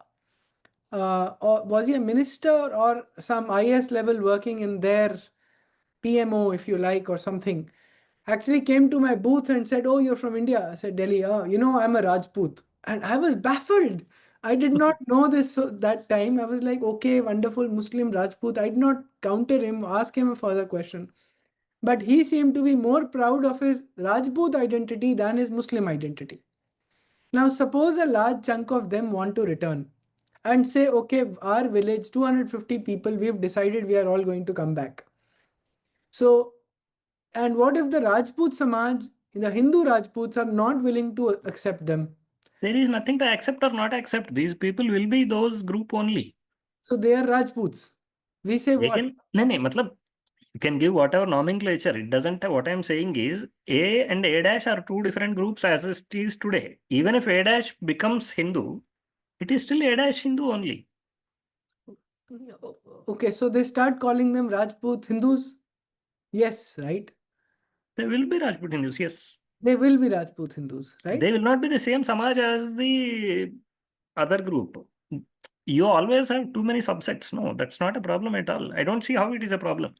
or was he a minister or some IS level working in their PMO, if you like, or something, actually came to my booth and said, "Oh, you're from India." I said, "Delhi." "Oh, I'm a Rajput." And I was baffled. I did not know this that time. I was like, okay, wonderful Muslim Rajput. I did not counter him, ask him a further question. But he seemed to be more proud of his Rajput identity than his Muslim identity. Now, suppose a large chunk of them want to return and say, okay, our village, 250 people, we've decided we are all going to come back. So, and what if the Rajput Samaj, the Hindu Rajputs, are not willing to accept them? There is nothing to accept or not accept. These people will be those group only. So they are Rajputs. We say what? Matlab, you can give whatever nomenclature. It doesn't. What I'm saying is A and A dash are two different groups as it is today. Even if A dash becomes Hindu, it is still A dash Hindu only. Okay, so they start calling them Rajput Hindus? Yes, right? They will be Rajput Hindus, yes. They will be Rajput Hindus, right? They will not be the same Samaj as the other group. You always have too many subsets. No, that's not a problem at all. I don't see how it is a problem.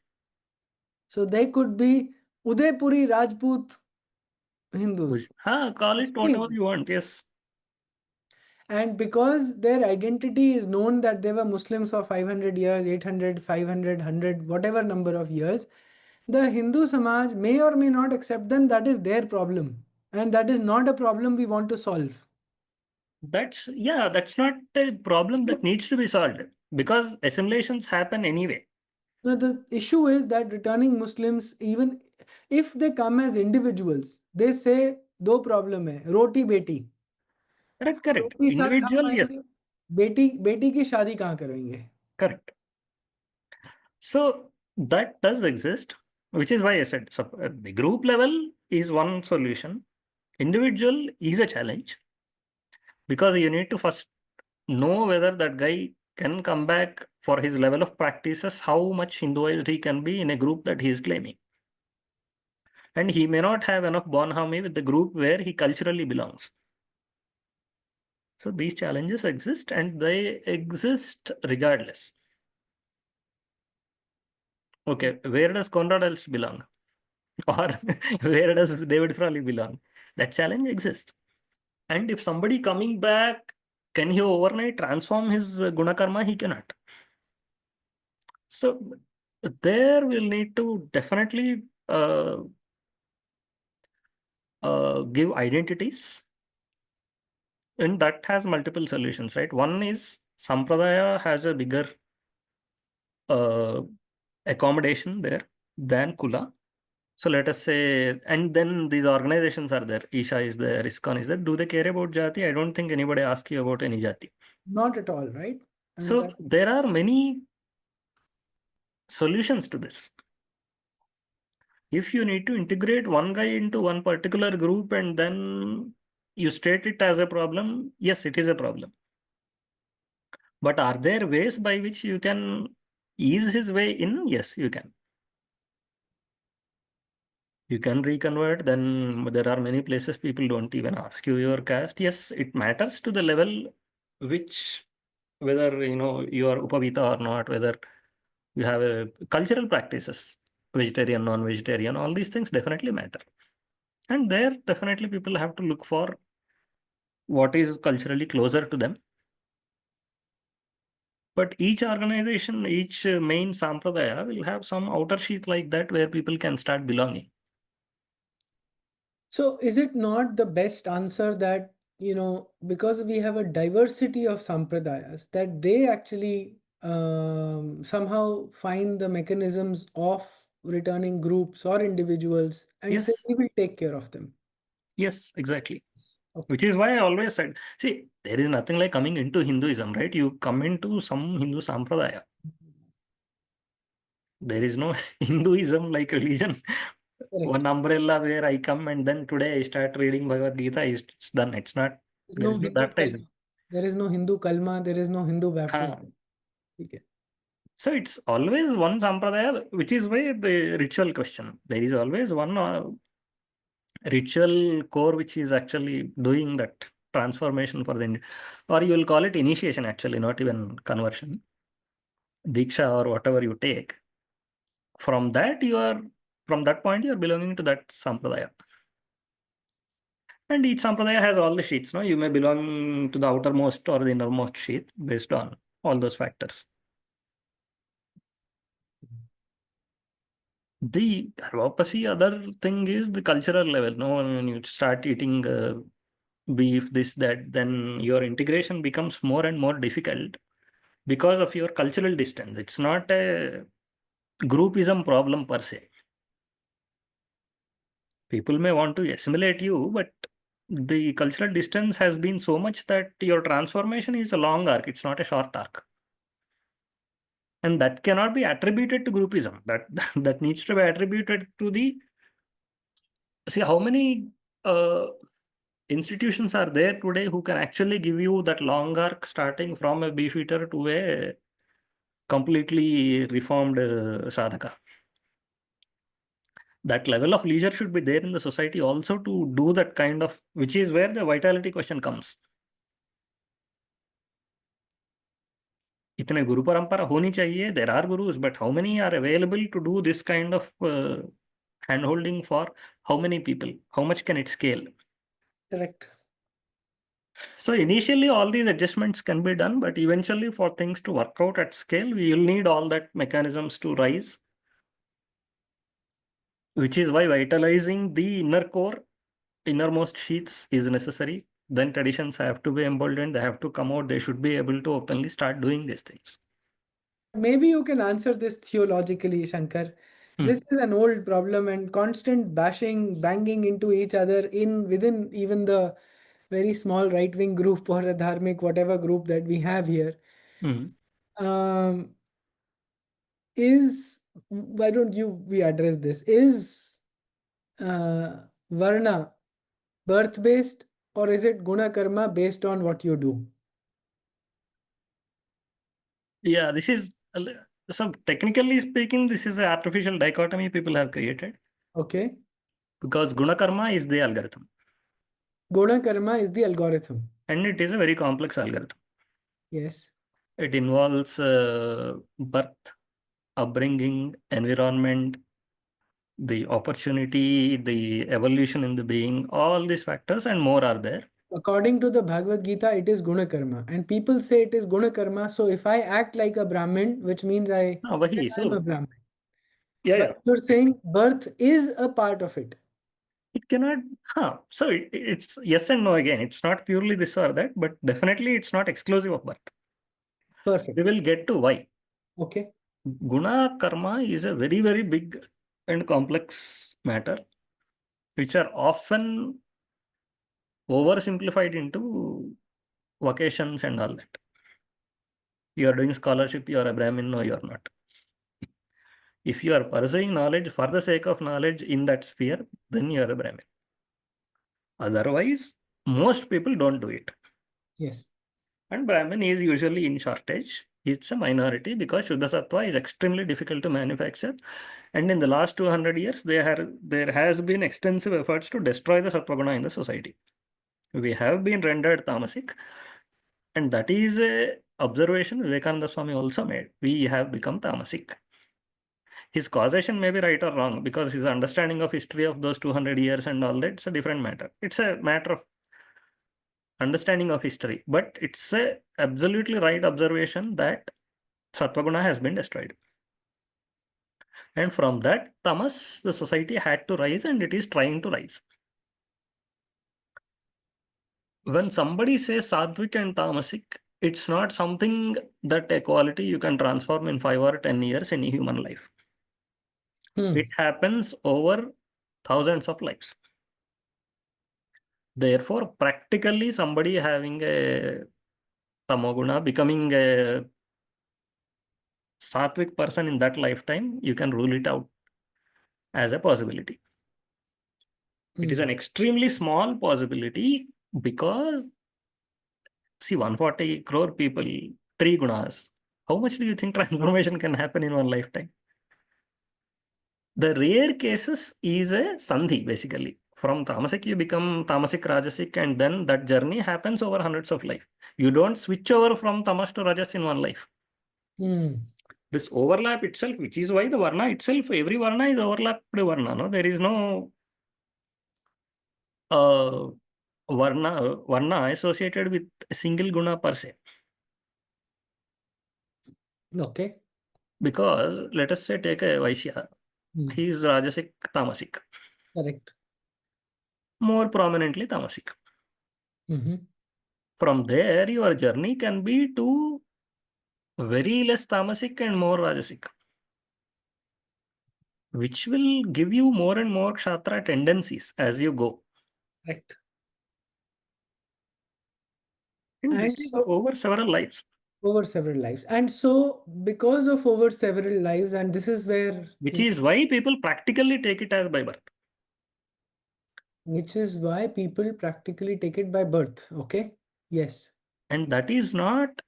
So they could be Udaipuri Rajput Hindus. Call it whatever you want, yes. And because their identity is known that they were Muslims for 500 years, 800, 500, 100, whatever number of years, the Hindu Samaj may or may not accept them. That is their problem. And that is not a problem we want to solve. That's not a problem that needs to be solved because assimilations happen anyway. Now, the issue is that returning Muslims, even if they come as individuals, they say, दो problem hai, roti beti. Correct. रोटी साथ खा Individual, yes, पाएंगे, बेटी बेटी की शादी कहाँ करेंगे? correct. So that does exist, which is why I said so, the group level is one solution. Individual is a challenge because you need to first know whether that guy can come back for his level of practices, how much Hinduized he can be in a group that he is claiming. And he may not have enough bonhomie with the group where he culturally belongs. So these challenges exist and they exist regardless. Okay, where does Conrad Elst belong? Or where does David Frawley belong? That challenge exists. And if somebody coming back, can he overnight transform his Guna-Karma? He cannot. So there we'll need to definitely give identities, and that has multiple solutions, right? One is Sampradaya has a bigger accommodation there than Kula. So let us say, and then these organizations are there. Isha is there, ISKCON is there. Do they care about Jati? I don't think anybody asks you about any Jati. Not at all, right? And So that, there are many solutions to this. If you need to integrate one guy into one particular group and then you state it as a problem, yes, it is a problem. But are there ways by which you can ease his way in? Yes, you can. You can reconvert, then there are many places people don't even ask you your caste. Yes, it matters to the level which, whether you are Upavita or not, whether you have a cultural practices, vegetarian, non-vegetarian, all these things definitely matter. And there definitely people have to look for what is culturally closer to them. But each organization, each main sampradaya will have some outer sheath like that where people can start belonging. so is it not the best answer that, because we have a diversity of sampradayas, that they actually somehow find the mechanisms of returning groups or individuals and say, Yes, we will take care of them? yes, exactly. Okay. Which is why I always said, see, there is nothing like coming into Hinduism, right? You come into some Hindu sampradaya. There is no Hinduism like religion. Correct. One umbrella where I come and then today I start reading Bhagavad Gita, it's done. It's not, There's there no is no Hindu baptism. there is no Hindu kalma, there is no Hindu baptism. Okay. So it's always one sampradaya, which is why the ritual question. There is always one ritual core which is actually doing that transformation for the, or you will call it initiation actually, not even conversion, diksha or whatever you take. From that from that point you are belonging to that sampradaya. And each sampradaya has all the sheets, no? You may belong to the outermost or the innermost sheath based on all those factors. The Gharwapsi other thing is the cultural level. No, when you start eating beef, this, that, then your integration becomes more and more difficult because of your cultural distance. It's not a groupism problem per se. People may want to assimilate you, but the cultural distance has been so much that your transformation is a long arc. It's not a short arc. And that cannot be attributed to groupism. That needs to be attributed to the, see how many institutions are there today who can actually give you that long arc starting from a beef eater to a completely reformed sadhaka. That level of leisure should be there in the society also to do that kind of, which is where the vitality question comes. इतने गुरु परंपरा होनी चाहिए, there are gurus, but how many are available to do this kind of hand holding for how many people? How much can it scale? Correct. So initially, all these adjustments can be done, but eventually, for things to work out at scale, we will need all that mechanisms to rise, which is why vitalizing the inner core, innermost sheaths is necessary. Then traditions have to be emboldened, they have to come out, they should be able to openly start doing these things. Maybe you can answer this theologically, Shankar. This is an old problem, and constant banging into each other within even the very small right-wing group or a dharmic whatever group that we have here. Mhm. Why don't we address this? Is Varna birth-based, or is it Guna-Karma based on what you do? Yeah, this is so technically speaking, this is an artificial dichotomy people have created Okay. because Guna-Karma is the algorithm Guna-Karma is the algorithm. and it is a very complex algorithm. Yes. It involves birth, upbringing, environment, the opportunity, the evolution in the being, all these factors and more are there. According to the Bhagavad Gita, it is Guna Karma. And people say it is Guna Karma. So if I act like a Brahmin, which means Ah, wahi, I'm a so Brahmin. yeah, But you're saying birth is a part of it. it cannot, so it's yes and no again. It's not purely this or that, but definitely it's not exclusive of birth. We Perfect. will get to why. Okay. Guna karma is a very, very big and complex matter, which are often oversimplified into vocations and all that. You are doing scholarship, you are a Brahmin, no, you are not. If you are pursuing knowledge for the sake of knowledge in that sphere, then you are a Brahmin. Otherwise, most people don't do it. Yes. And Brahmin is usually in shortage. It's a minority because Shuddha Sattva is extremely difficult to manufacture. And in the last 200 years, there has been extensive efforts to destroy the Sattva Guna in the society. We have been rendered tamasic. And that is a observation Vivekananda Swami also made. We have become tamasic. His causation may be right or wrong because his understanding of history of those 200 years and all that, it's a different matter. It's a matter of understanding of history, but it's a absolutely right observation that Sattva-guna has been destroyed. And from that, tamas, the society had to rise and it is trying to rise. When somebody says sattvic and tamasic, it's not something that a quality you can transform in 5 or 10 years in a human life. It happens over thousands of lives. Therefore, practically somebody having a tamoguna, becoming a sattvic person in that lifetime, you can rule it out as a possibility. It is an extremely small possibility because, see, 140 crore people, 3 gunas. How much do you think transformation can happen in one lifetime? The rare cases is a sandhi, basically. From tamasic, you become tamasic, rajasic, and then that journey happens over hundreds of life. You don't switch over from tamas to rajas in one life. This overlap itself, which is why the varna itself, every varna is overlapped varna. No, there is no varna associated with a single guna per se. Okay. Because let us say take a Vaishya. He is Rajasic, Tamasic. Correct. More prominently Tamasic. From there, your journey can be to very less Tamasic and more Rajasic, which will give you more and more Kshatra tendencies as you go. Correct. And this is over several lives. Over several lives. And so, because of over several lives, and this is where... Which is why people practically take it as by birth. Which is why people practically take it by birth. Okay? Yes. And that is not...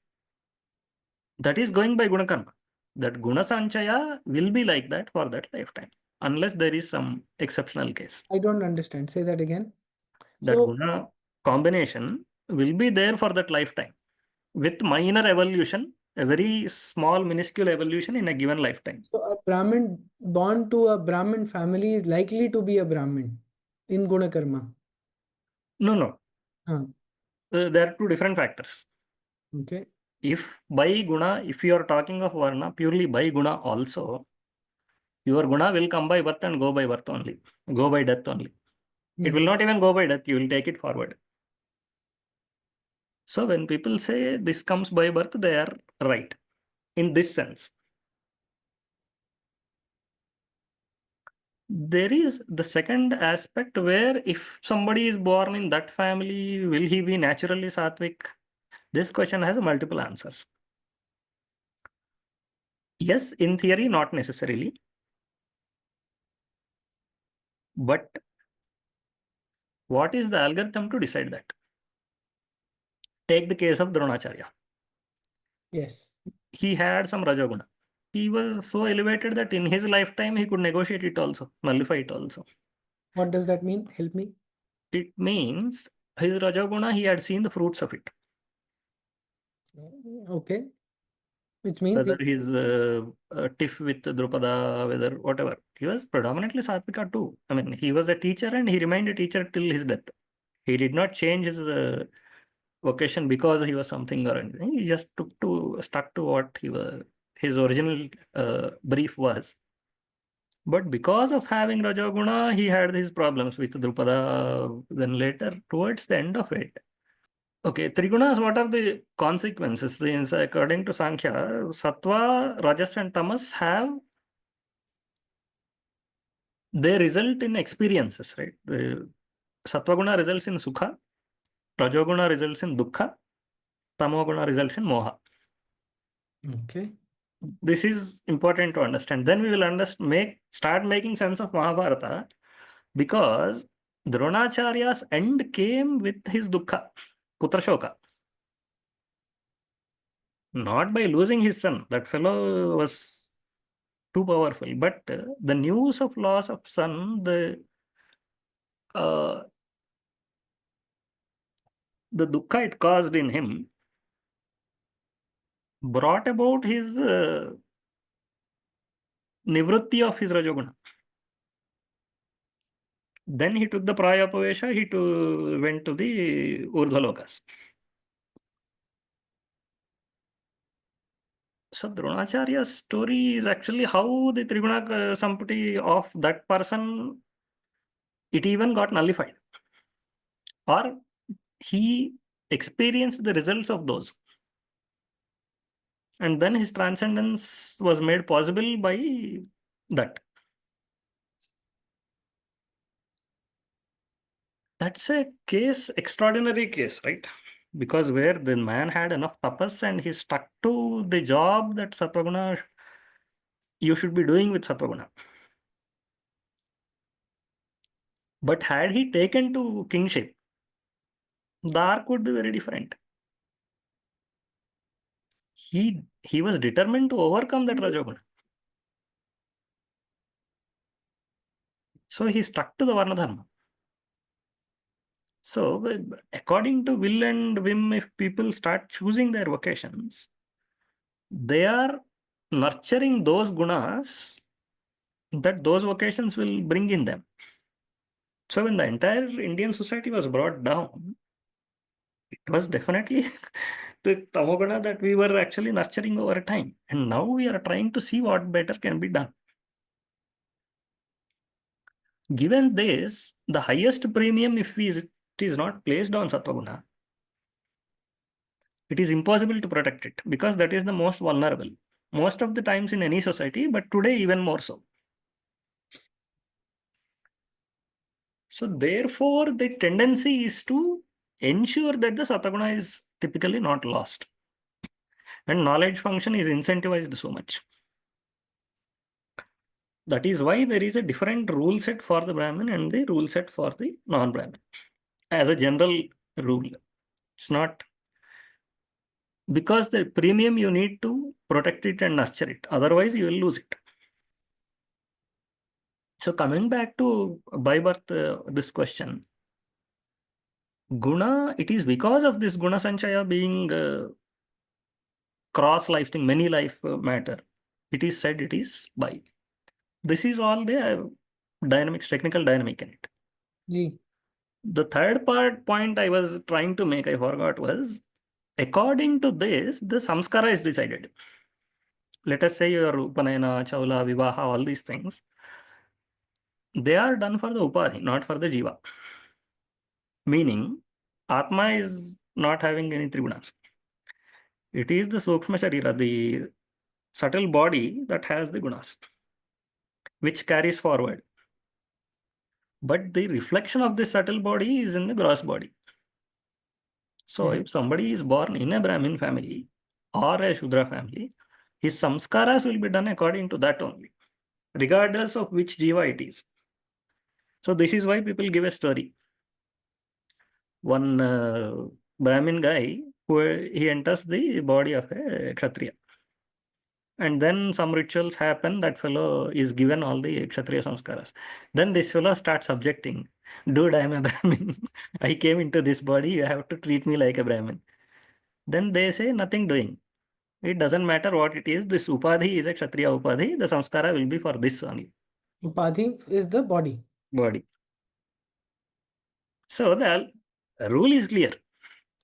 That is going by Guna Karma. That Guna Sanchaya will be like that for that lifetime. Unless there is some exceptional case. I don't understand. Say that again. That Guna combination will be there for that lifetime. With minor evolution, a very small, minuscule evolution in a given lifetime. So a Brahmin born to a Brahmin family is likely to be a Brahmin in Guna Karma. No. there are two different factors. Okay. If by guna, if you are talking of varna purely by guna also, your guna will come by birth and go by birth only, go by death only. It will not even go by death, you will take it forward. So when people say this comes by birth, they are right in this sense. There is the second aspect where if somebody is born in that family, will he be naturally sattvic? This question has multiple answers. Yes, in theory, not necessarily. But what is the algorithm to decide that? Take the case of Dronacharya. Yes. He had some Rajaguna. He was so elevated that in his lifetime he could negotiate it also, nullify it also. What does that mean? Help me. It means his Rajaguna, he had seen the fruits of it. Okay. Which means Whether he's tiff with Drupada, whether whatever. He was predominantly Satvika too. I mean, he was a teacher and he remained a teacher till his death. He did not change his vocation because he was something or anything. He just stuck to what he was, his original brief was. But because of having Rajaguna, he had his problems with Drupada. Then later, towards the end of it, okay, Trigunas, what are the consequences? According to Sankhya, Sattva, Rajas, and Tamas they result in experiences, right? The Sattva-guna results in Sukha, Rajoguna results in Dukkha, Tamoguna results in Moha. okay. This is important to understand. Then we will start making sense of Mahabharata because Dronacharya's end came with his Dukkha, Putrashoka. Not by losing his son. That fellow was too powerful. But the news of loss of son, uh, the dukkha it caused in him brought about his nivrutti of his rajoguna. Then he took the prayapavesha, went to the urdhvalokas. So Dronacharya's story is actually how the Triguna Samputi of that person, it even got nullified. Or he experienced the results of those. And then his transcendence was made possible by that. That's a case, extraordinary case, right? Because where the man had enough tapas and he stuck to the job that Satvaguna you should be doing with Satvaguna. But had he taken to kingship, the arc would be very different. He was determined to overcome that Rajoguna. So he stuck to the Varna Dharma. So according to will and whim, if people start choosing their vocations, they are nurturing those gunas that those vocations will bring in them. So when the entire Indian society was brought down, it was definitely the tamoguna that we were actually nurturing over time. And now we are trying to see what better can be done. Given this, the highest premium, if it is not placed on sattva-guna, it is impossible to protect it because that is the most vulnerable. Most of the times in any society, but today even more so. So therefore, the tendency is to ensure that the sattva-guna is typically not lost. And knowledge function is incentivized so much. That is why there is a different rule set for the Brahmin and the rule set for the non-Brahmin. As a general rule, it's not because the premium you need to protect it and nurture it. Otherwise, you will lose it. So coming back to by birth, this question, guna, it is because of this guna sanchaya being cross life thing, many life matter. It is said it is by. This is all the dynamics, technical dynamic in it. Ji. The third point I was trying to make, I forgot, was according to this, the samskara is decided. Let us say your Upanayana, Chaula, Vivaha, all these things, they are done for the Upadhi, not for the Jiva. Meaning, Atma is not having any trigunas. It is the Sukshma Sharira, the subtle body that has the gunas, which carries forward. But the reflection of the subtle body is in the gross body. So if somebody is born in a Brahmin family or a Shudra family, his samskaras will be done according to that only, regardless of which jiva it is. So this is why people give a story. One Brahmin guy, he enters the body of a Kshatriya. And then some rituals happen, that fellow is given all the Kshatriya samskaras. Then this fellow starts objecting. Dude, I am a Brahmin. I came into this body, you have to treat me like a Brahmin. Then they say nothing doing. It doesn't matter what it is. This Upadhi is a Kshatriya Upadhi. The samskara will be for this only. Upadhi is the body. Body. So the rule is clear.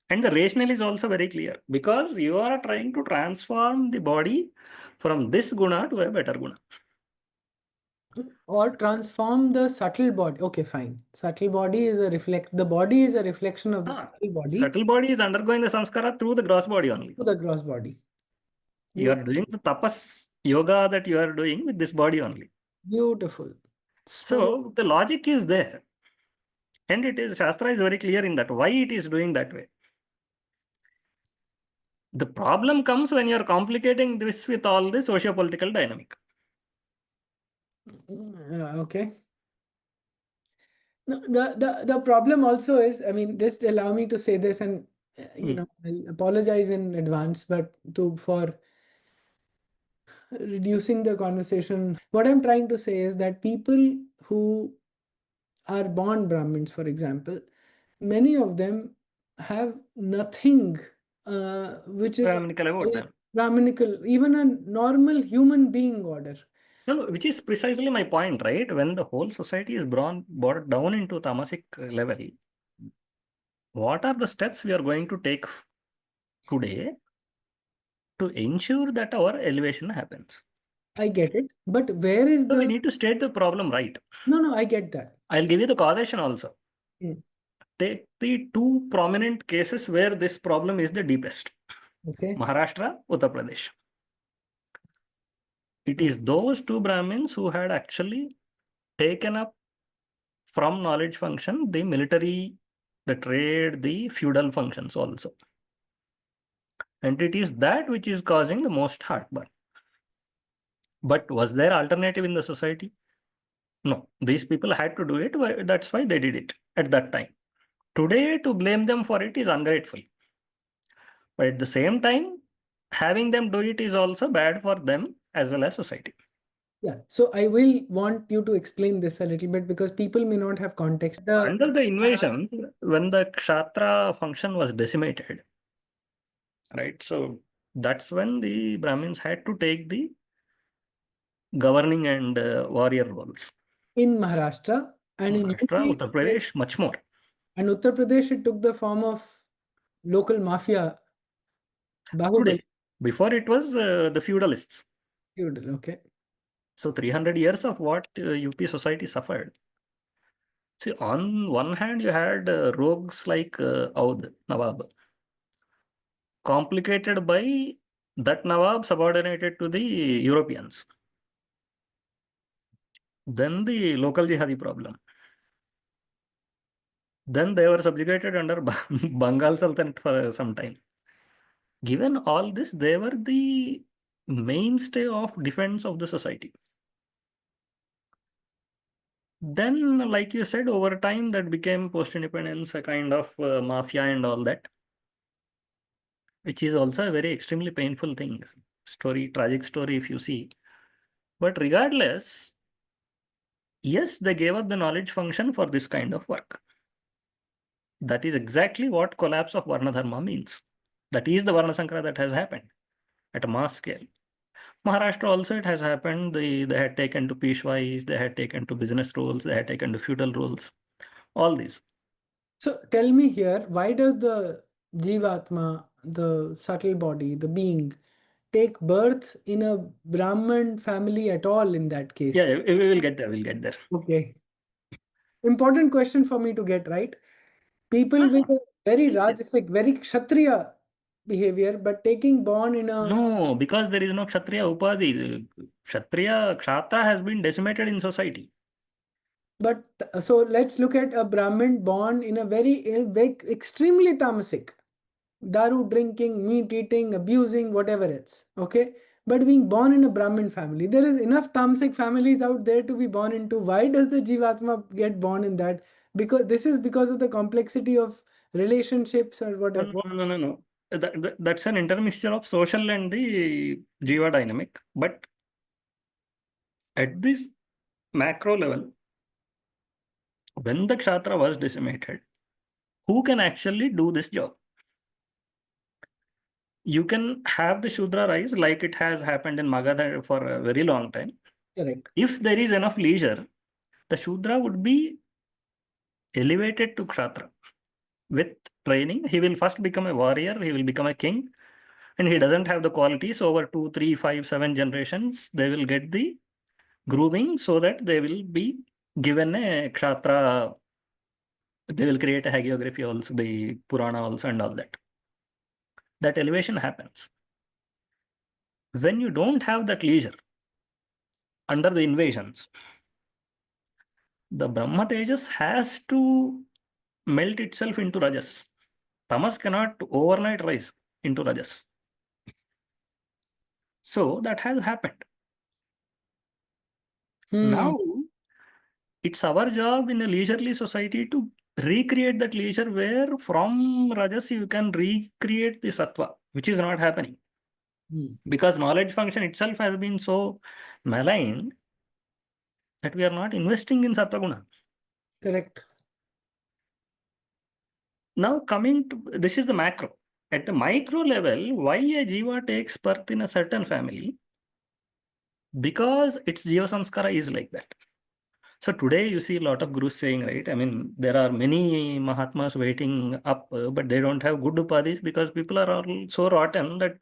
And the rationale is also very clear. Because you are trying to transform the body from this guna to a better guna. Or transform the subtle body. Okay, fine. Subtle body is a the body is a reflection of the subtle body Subtle body is undergoing the samskara through the gross body only. to the gross body. You are doing the tapas yoga that you are doing with this body only. Beautiful. So the logic is there. And it is, Shastra is very clear in that, why it is doing that way. The problem comes when you are complicating this with all the socio-political dynamic. Okay. No, the problem also is, I mean, just allow me to say this, and I'll apologize in advance, but for reducing the conversation, what I'm trying to say is that people who are born Brahmins, for example, many of them have nothing which is Brahminical about them. Brahminical, even a normal human being order. No, which is precisely my point, right? When the whole society is brought down into tamasic level, what are the steps we are going to take today to ensure that our elevation happens? I get it, but where is So we need to state the problem right. No, I get that. I'll give you the causation also. Mm. Take the two prominent cases where this problem is the deepest. Okay. Maharashtra, Uttar Pradesh. It is those two Brahmins who had actually taken up from knowledge function the military, the trade, the feudal functions also. And it is that which is causing the most heartburn. But was there alternative in the society? No. These people had to do it. That's why they did it at that time. Today, to blame them for it is ungrateful. But at the same time, having them do it is also bad for them as well as society. Yeah, so I will want you to explain this a little bit because people may not have context. Under the invasion, when the Kshatra function was decimated, right? So that's when the Brahmins had to take the governing and warrior roles. In Maharashtra and in Maharashtra, UP, Uttar Pradesh, much more. And Uttar Pradesh, it took the form of local mafia. Bahubali. Today, before it was the feudalists. Feudal, okay. So 300 years of what UP society suffered. See, on one hand, you had rogues like Audh, Nawab, complicated by that Nawab subordinated to the Europeans. Then the local jihadi problem. Then they were subjugated under Bengal Sultanate for some time. Given all this, they were the mainstay of defense of the society. Then, like you said, over time that became post-independence, a kind of mafia and all that, which is also a very extremely painful thing. Tragic story if you see. But regardless, yes, they gave up the knowledge function for this kind of work. That is exactly what collapse of Varna Dharma means. That is the Varna Sankara that has happened at a mass scale. Maharashtra also it has happened. They had taken to Peshwais, they had taken to business roles, they had taken to feudal roles, all these. So tell me here, why does the Jivatma, the subtle body, the being, take birth in a Brahman family at all in that case? Yeah, we will get there. We'll get there. Okay. Important question for me to get right. People with a very Rajasic, very Kshatriya behavior, but taking born in a... No, because there is no Kshatriya Upadhi. Kshatra has been decimated in society. But so let's look at a Brahmin born in a very extremely tamasic, daru drinking, meat eating, abusing, whatever it's okay. But being born in a Brahmin family, there is enough tamasic families out there to be born into. Why does the Jivatma get born in that? Because this is because of the complexity of relationships or No, whatever. no. That's an intermixture of social and the Jiva dynamic. But at this macro level, when the Kshatra was decimated, who can actually do this job? You can have the Shudra rise like it has happened in Magadha for a very long time. Correct. If there is enough leisure, the Shudra would be elevated to Kshatra. With training, he will first become a warrior, he will become a king, and he doesn't have the qualities over 2, 3, 5, 7 generations. They will get the grooming so that they will be given a Kshatra. They will create a hagiography also, the Purana also, and all that. That elevation happens. When you don't have that leisure under the invasions, the Brahma Tejas has to melt itself into Rajas. Tamas cannot overnight rise into Rajas. So that has happened. Now, it's our job in a leisurely society to recreate that leisure where from Rajas you can recreate the Sattva, which is not happening. Because knowledge function itself has been so maligned that we are not investing in Sattva Guna. Correct. Now coming to, this is the macro. At the micro level, why a Jiva takes birth in a certain family? Because its Jiva Samskara is like that. So today you see a lot of gurus saying, right? I mean, there are many Mahatmas waiting up, but they don't have good upadhis because people are all so rotten that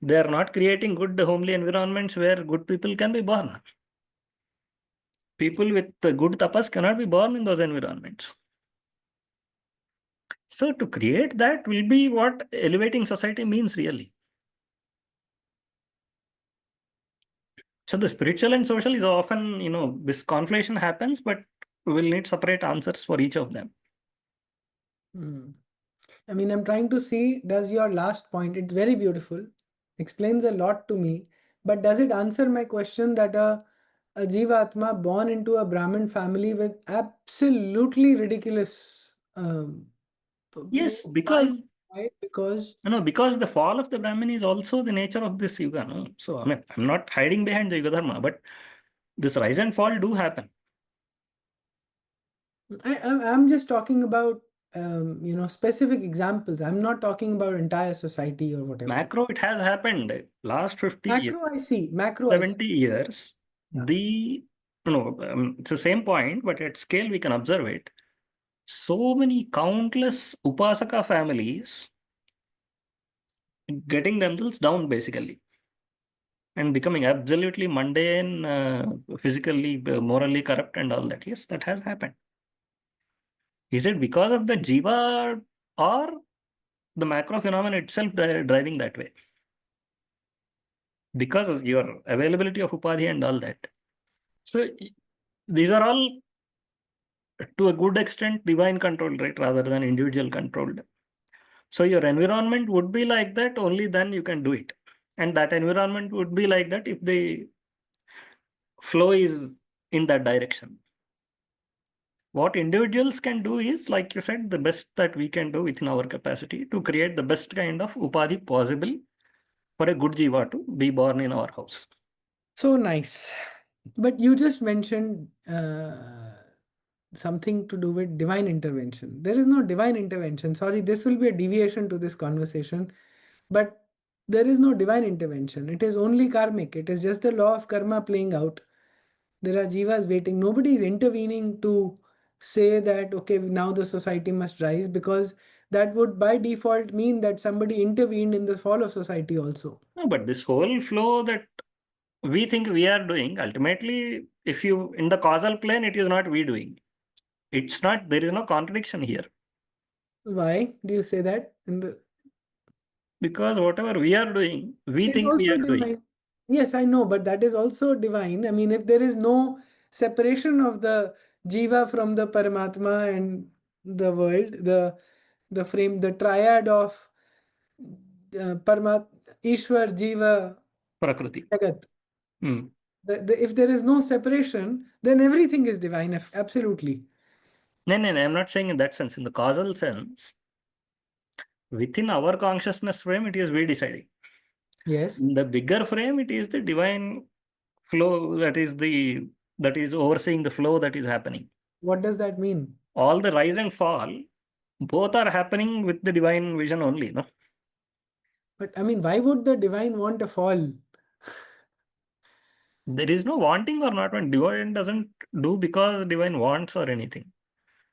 they are not creating good homely environments where good people can be born. People with good tapas cannot be born in those environments. So to create that will be what elevating society means really. So the spiritual and social is often, this conflation happens, but we'll need separate answers for each of them. I mean, I'm trying to see, does your last point, it's very beautiful, explains a lot to me, but does it answer my question that a Jivatma born into a Brahmin family with absolutely ridiculous... Yes, because why? Because... because the fall of the Brahmin is also the nature of this Yuga. No? So, I mean, I'm not hiding behind the Yuga Dharma, but this rise and fall do happen. I'm just talking about, specific examples. I'm not talking about entire society or whatever. Macro, it has happened. Last 50 years. Macro, I see. Macro, 70 years. It's the same point, but at scale we can observe it. So many countless Upasaka families getting themselves down basically and becoming absolutely mundane, physically, morally corrupt and all that. Yes, that has happened. Is it because of the Jiva or the macro phenomenon itself driving that way? Because your availability of Upadhi and all that. So these are all to a good extent divine controlled, right, rather than individual controlled. So your environment would be like that, only then you can do it. And that environment would be like that if the flow is in that direction. What individuals can do is, like you said, the best that we can do within our capacity to create the best kind of upadhi possible for a good jiva to be born in our house. So nice. But you just mentioned something to do with divine intervention. There is no divine intervention. Sorry, this will be a deviation to this conversation. But there is no divine intervention. It is only karmic. It is just the law of karma playing out. There are jivas waiting. Nobody is intervening to say that, okay, now the society must rise, because that would by default mean that somebody intervened in the fall of society also. No, but this whole flow that we think we are doing, ultimately, if you in the causal plane, it is not we doing. It's not, there is no contradiction here. Why do you say that? Because whatever we are doing, we It's think we also are doing. divine. Yes, I know, but that is also divine. I mean, if there is no separation of the jiva from the Paramatma and the world, the frame, the triad of Paramat, Ishwar, Jiva, Prakriti. Jagat. Hmm. If there is no separation, then everything is divine. Absolutely. No, I'm not saying in that sense. In the causal sense, within our consciousness frame, it is we deciding. Yes. In the bigger frame, it is the divine flow that is overseeing the flow that is happening. What does that mean? All the rise and fall, both are happening with the divine vision only, no? But I mean, why would the divine want a fall? There is no wanting or not wanting. Divine doesn't do because divine wants or anything.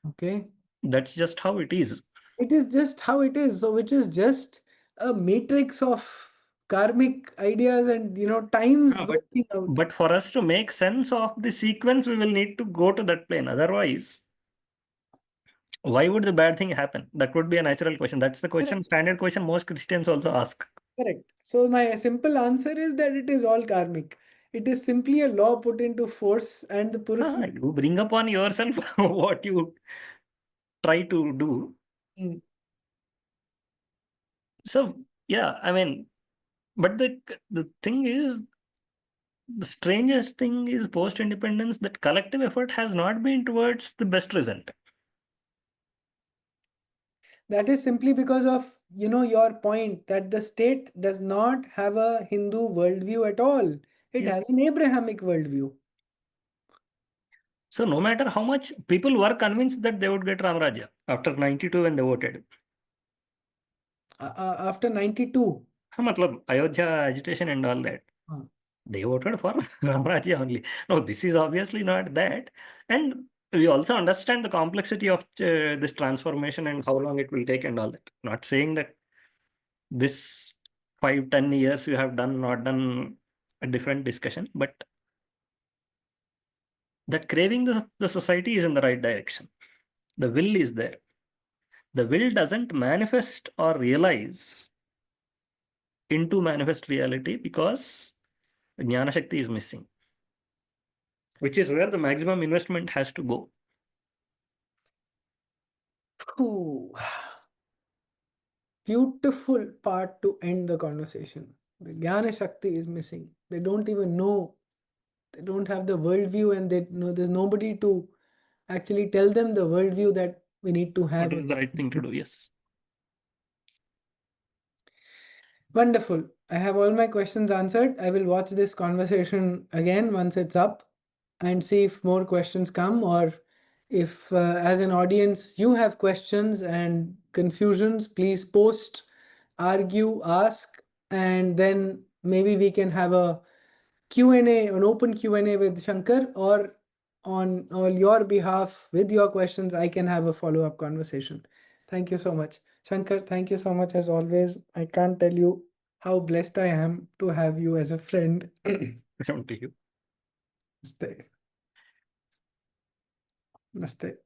Okay. That's just how it is. It is just how it is. So, which is just a matrix of karmic ideas and, times But working out. but for us to make sense of the sequence, we will need to go to that plane. Otherwise, why would the bad thing happen? That would be a natural question. That's the question, Correct. standard question most Christians also ask. Correct. So, my simple answer is that it is all karmic. It is simply a law put into force, and the Purus. You bring upon yourself what you try to do. Mm. So yeah, I mean, but the thing is, the strangest thing is post-independence that collective effort has not been towards the best result. That is simply because of, your point that the state does not have a Hindu worldview at all. It has Yes. an Abrahamic worldview. So no matter how much people were convinced that they would get Ram Rajya after 92 when they voted. After 92. Matlab, Ayodhya agitation and all that. They voted for Ram Rajya only. No, this is obviously not that. And we also understand the complexity of this transformation and how long it will take and all that. Not saying that this 5-10 years you have done, not done, a different discussion, but that craving the society is in the right direction. The will is there. The will doesn't manifest or realize into manifest reality because Jnana Shakti is missing, which is where the maximum investment has to go. Ooh. Beautiful part to end the conversation. The Jnana Shakti is missing. They don't even know. They don't have the worldview, and they know there's nobody to actually tell them the worldview that we need to have. What is the right thing to do? Yes. Wonderful. I have all my questions answered. I will watch this conversation again once it's up and see if more questions come, or if, as an audience, you have questions and confusions, please post, argue, ask, and then maybe we can have a Q&A, an open Q&A with Shankar, or on your behalf with your questions, I can have a follow-up conversation. Thank you so much. Shankar, thank you so much as always. I can't tell you how blessed I am to have you as a friend. Come to you. Namaste. Namaste.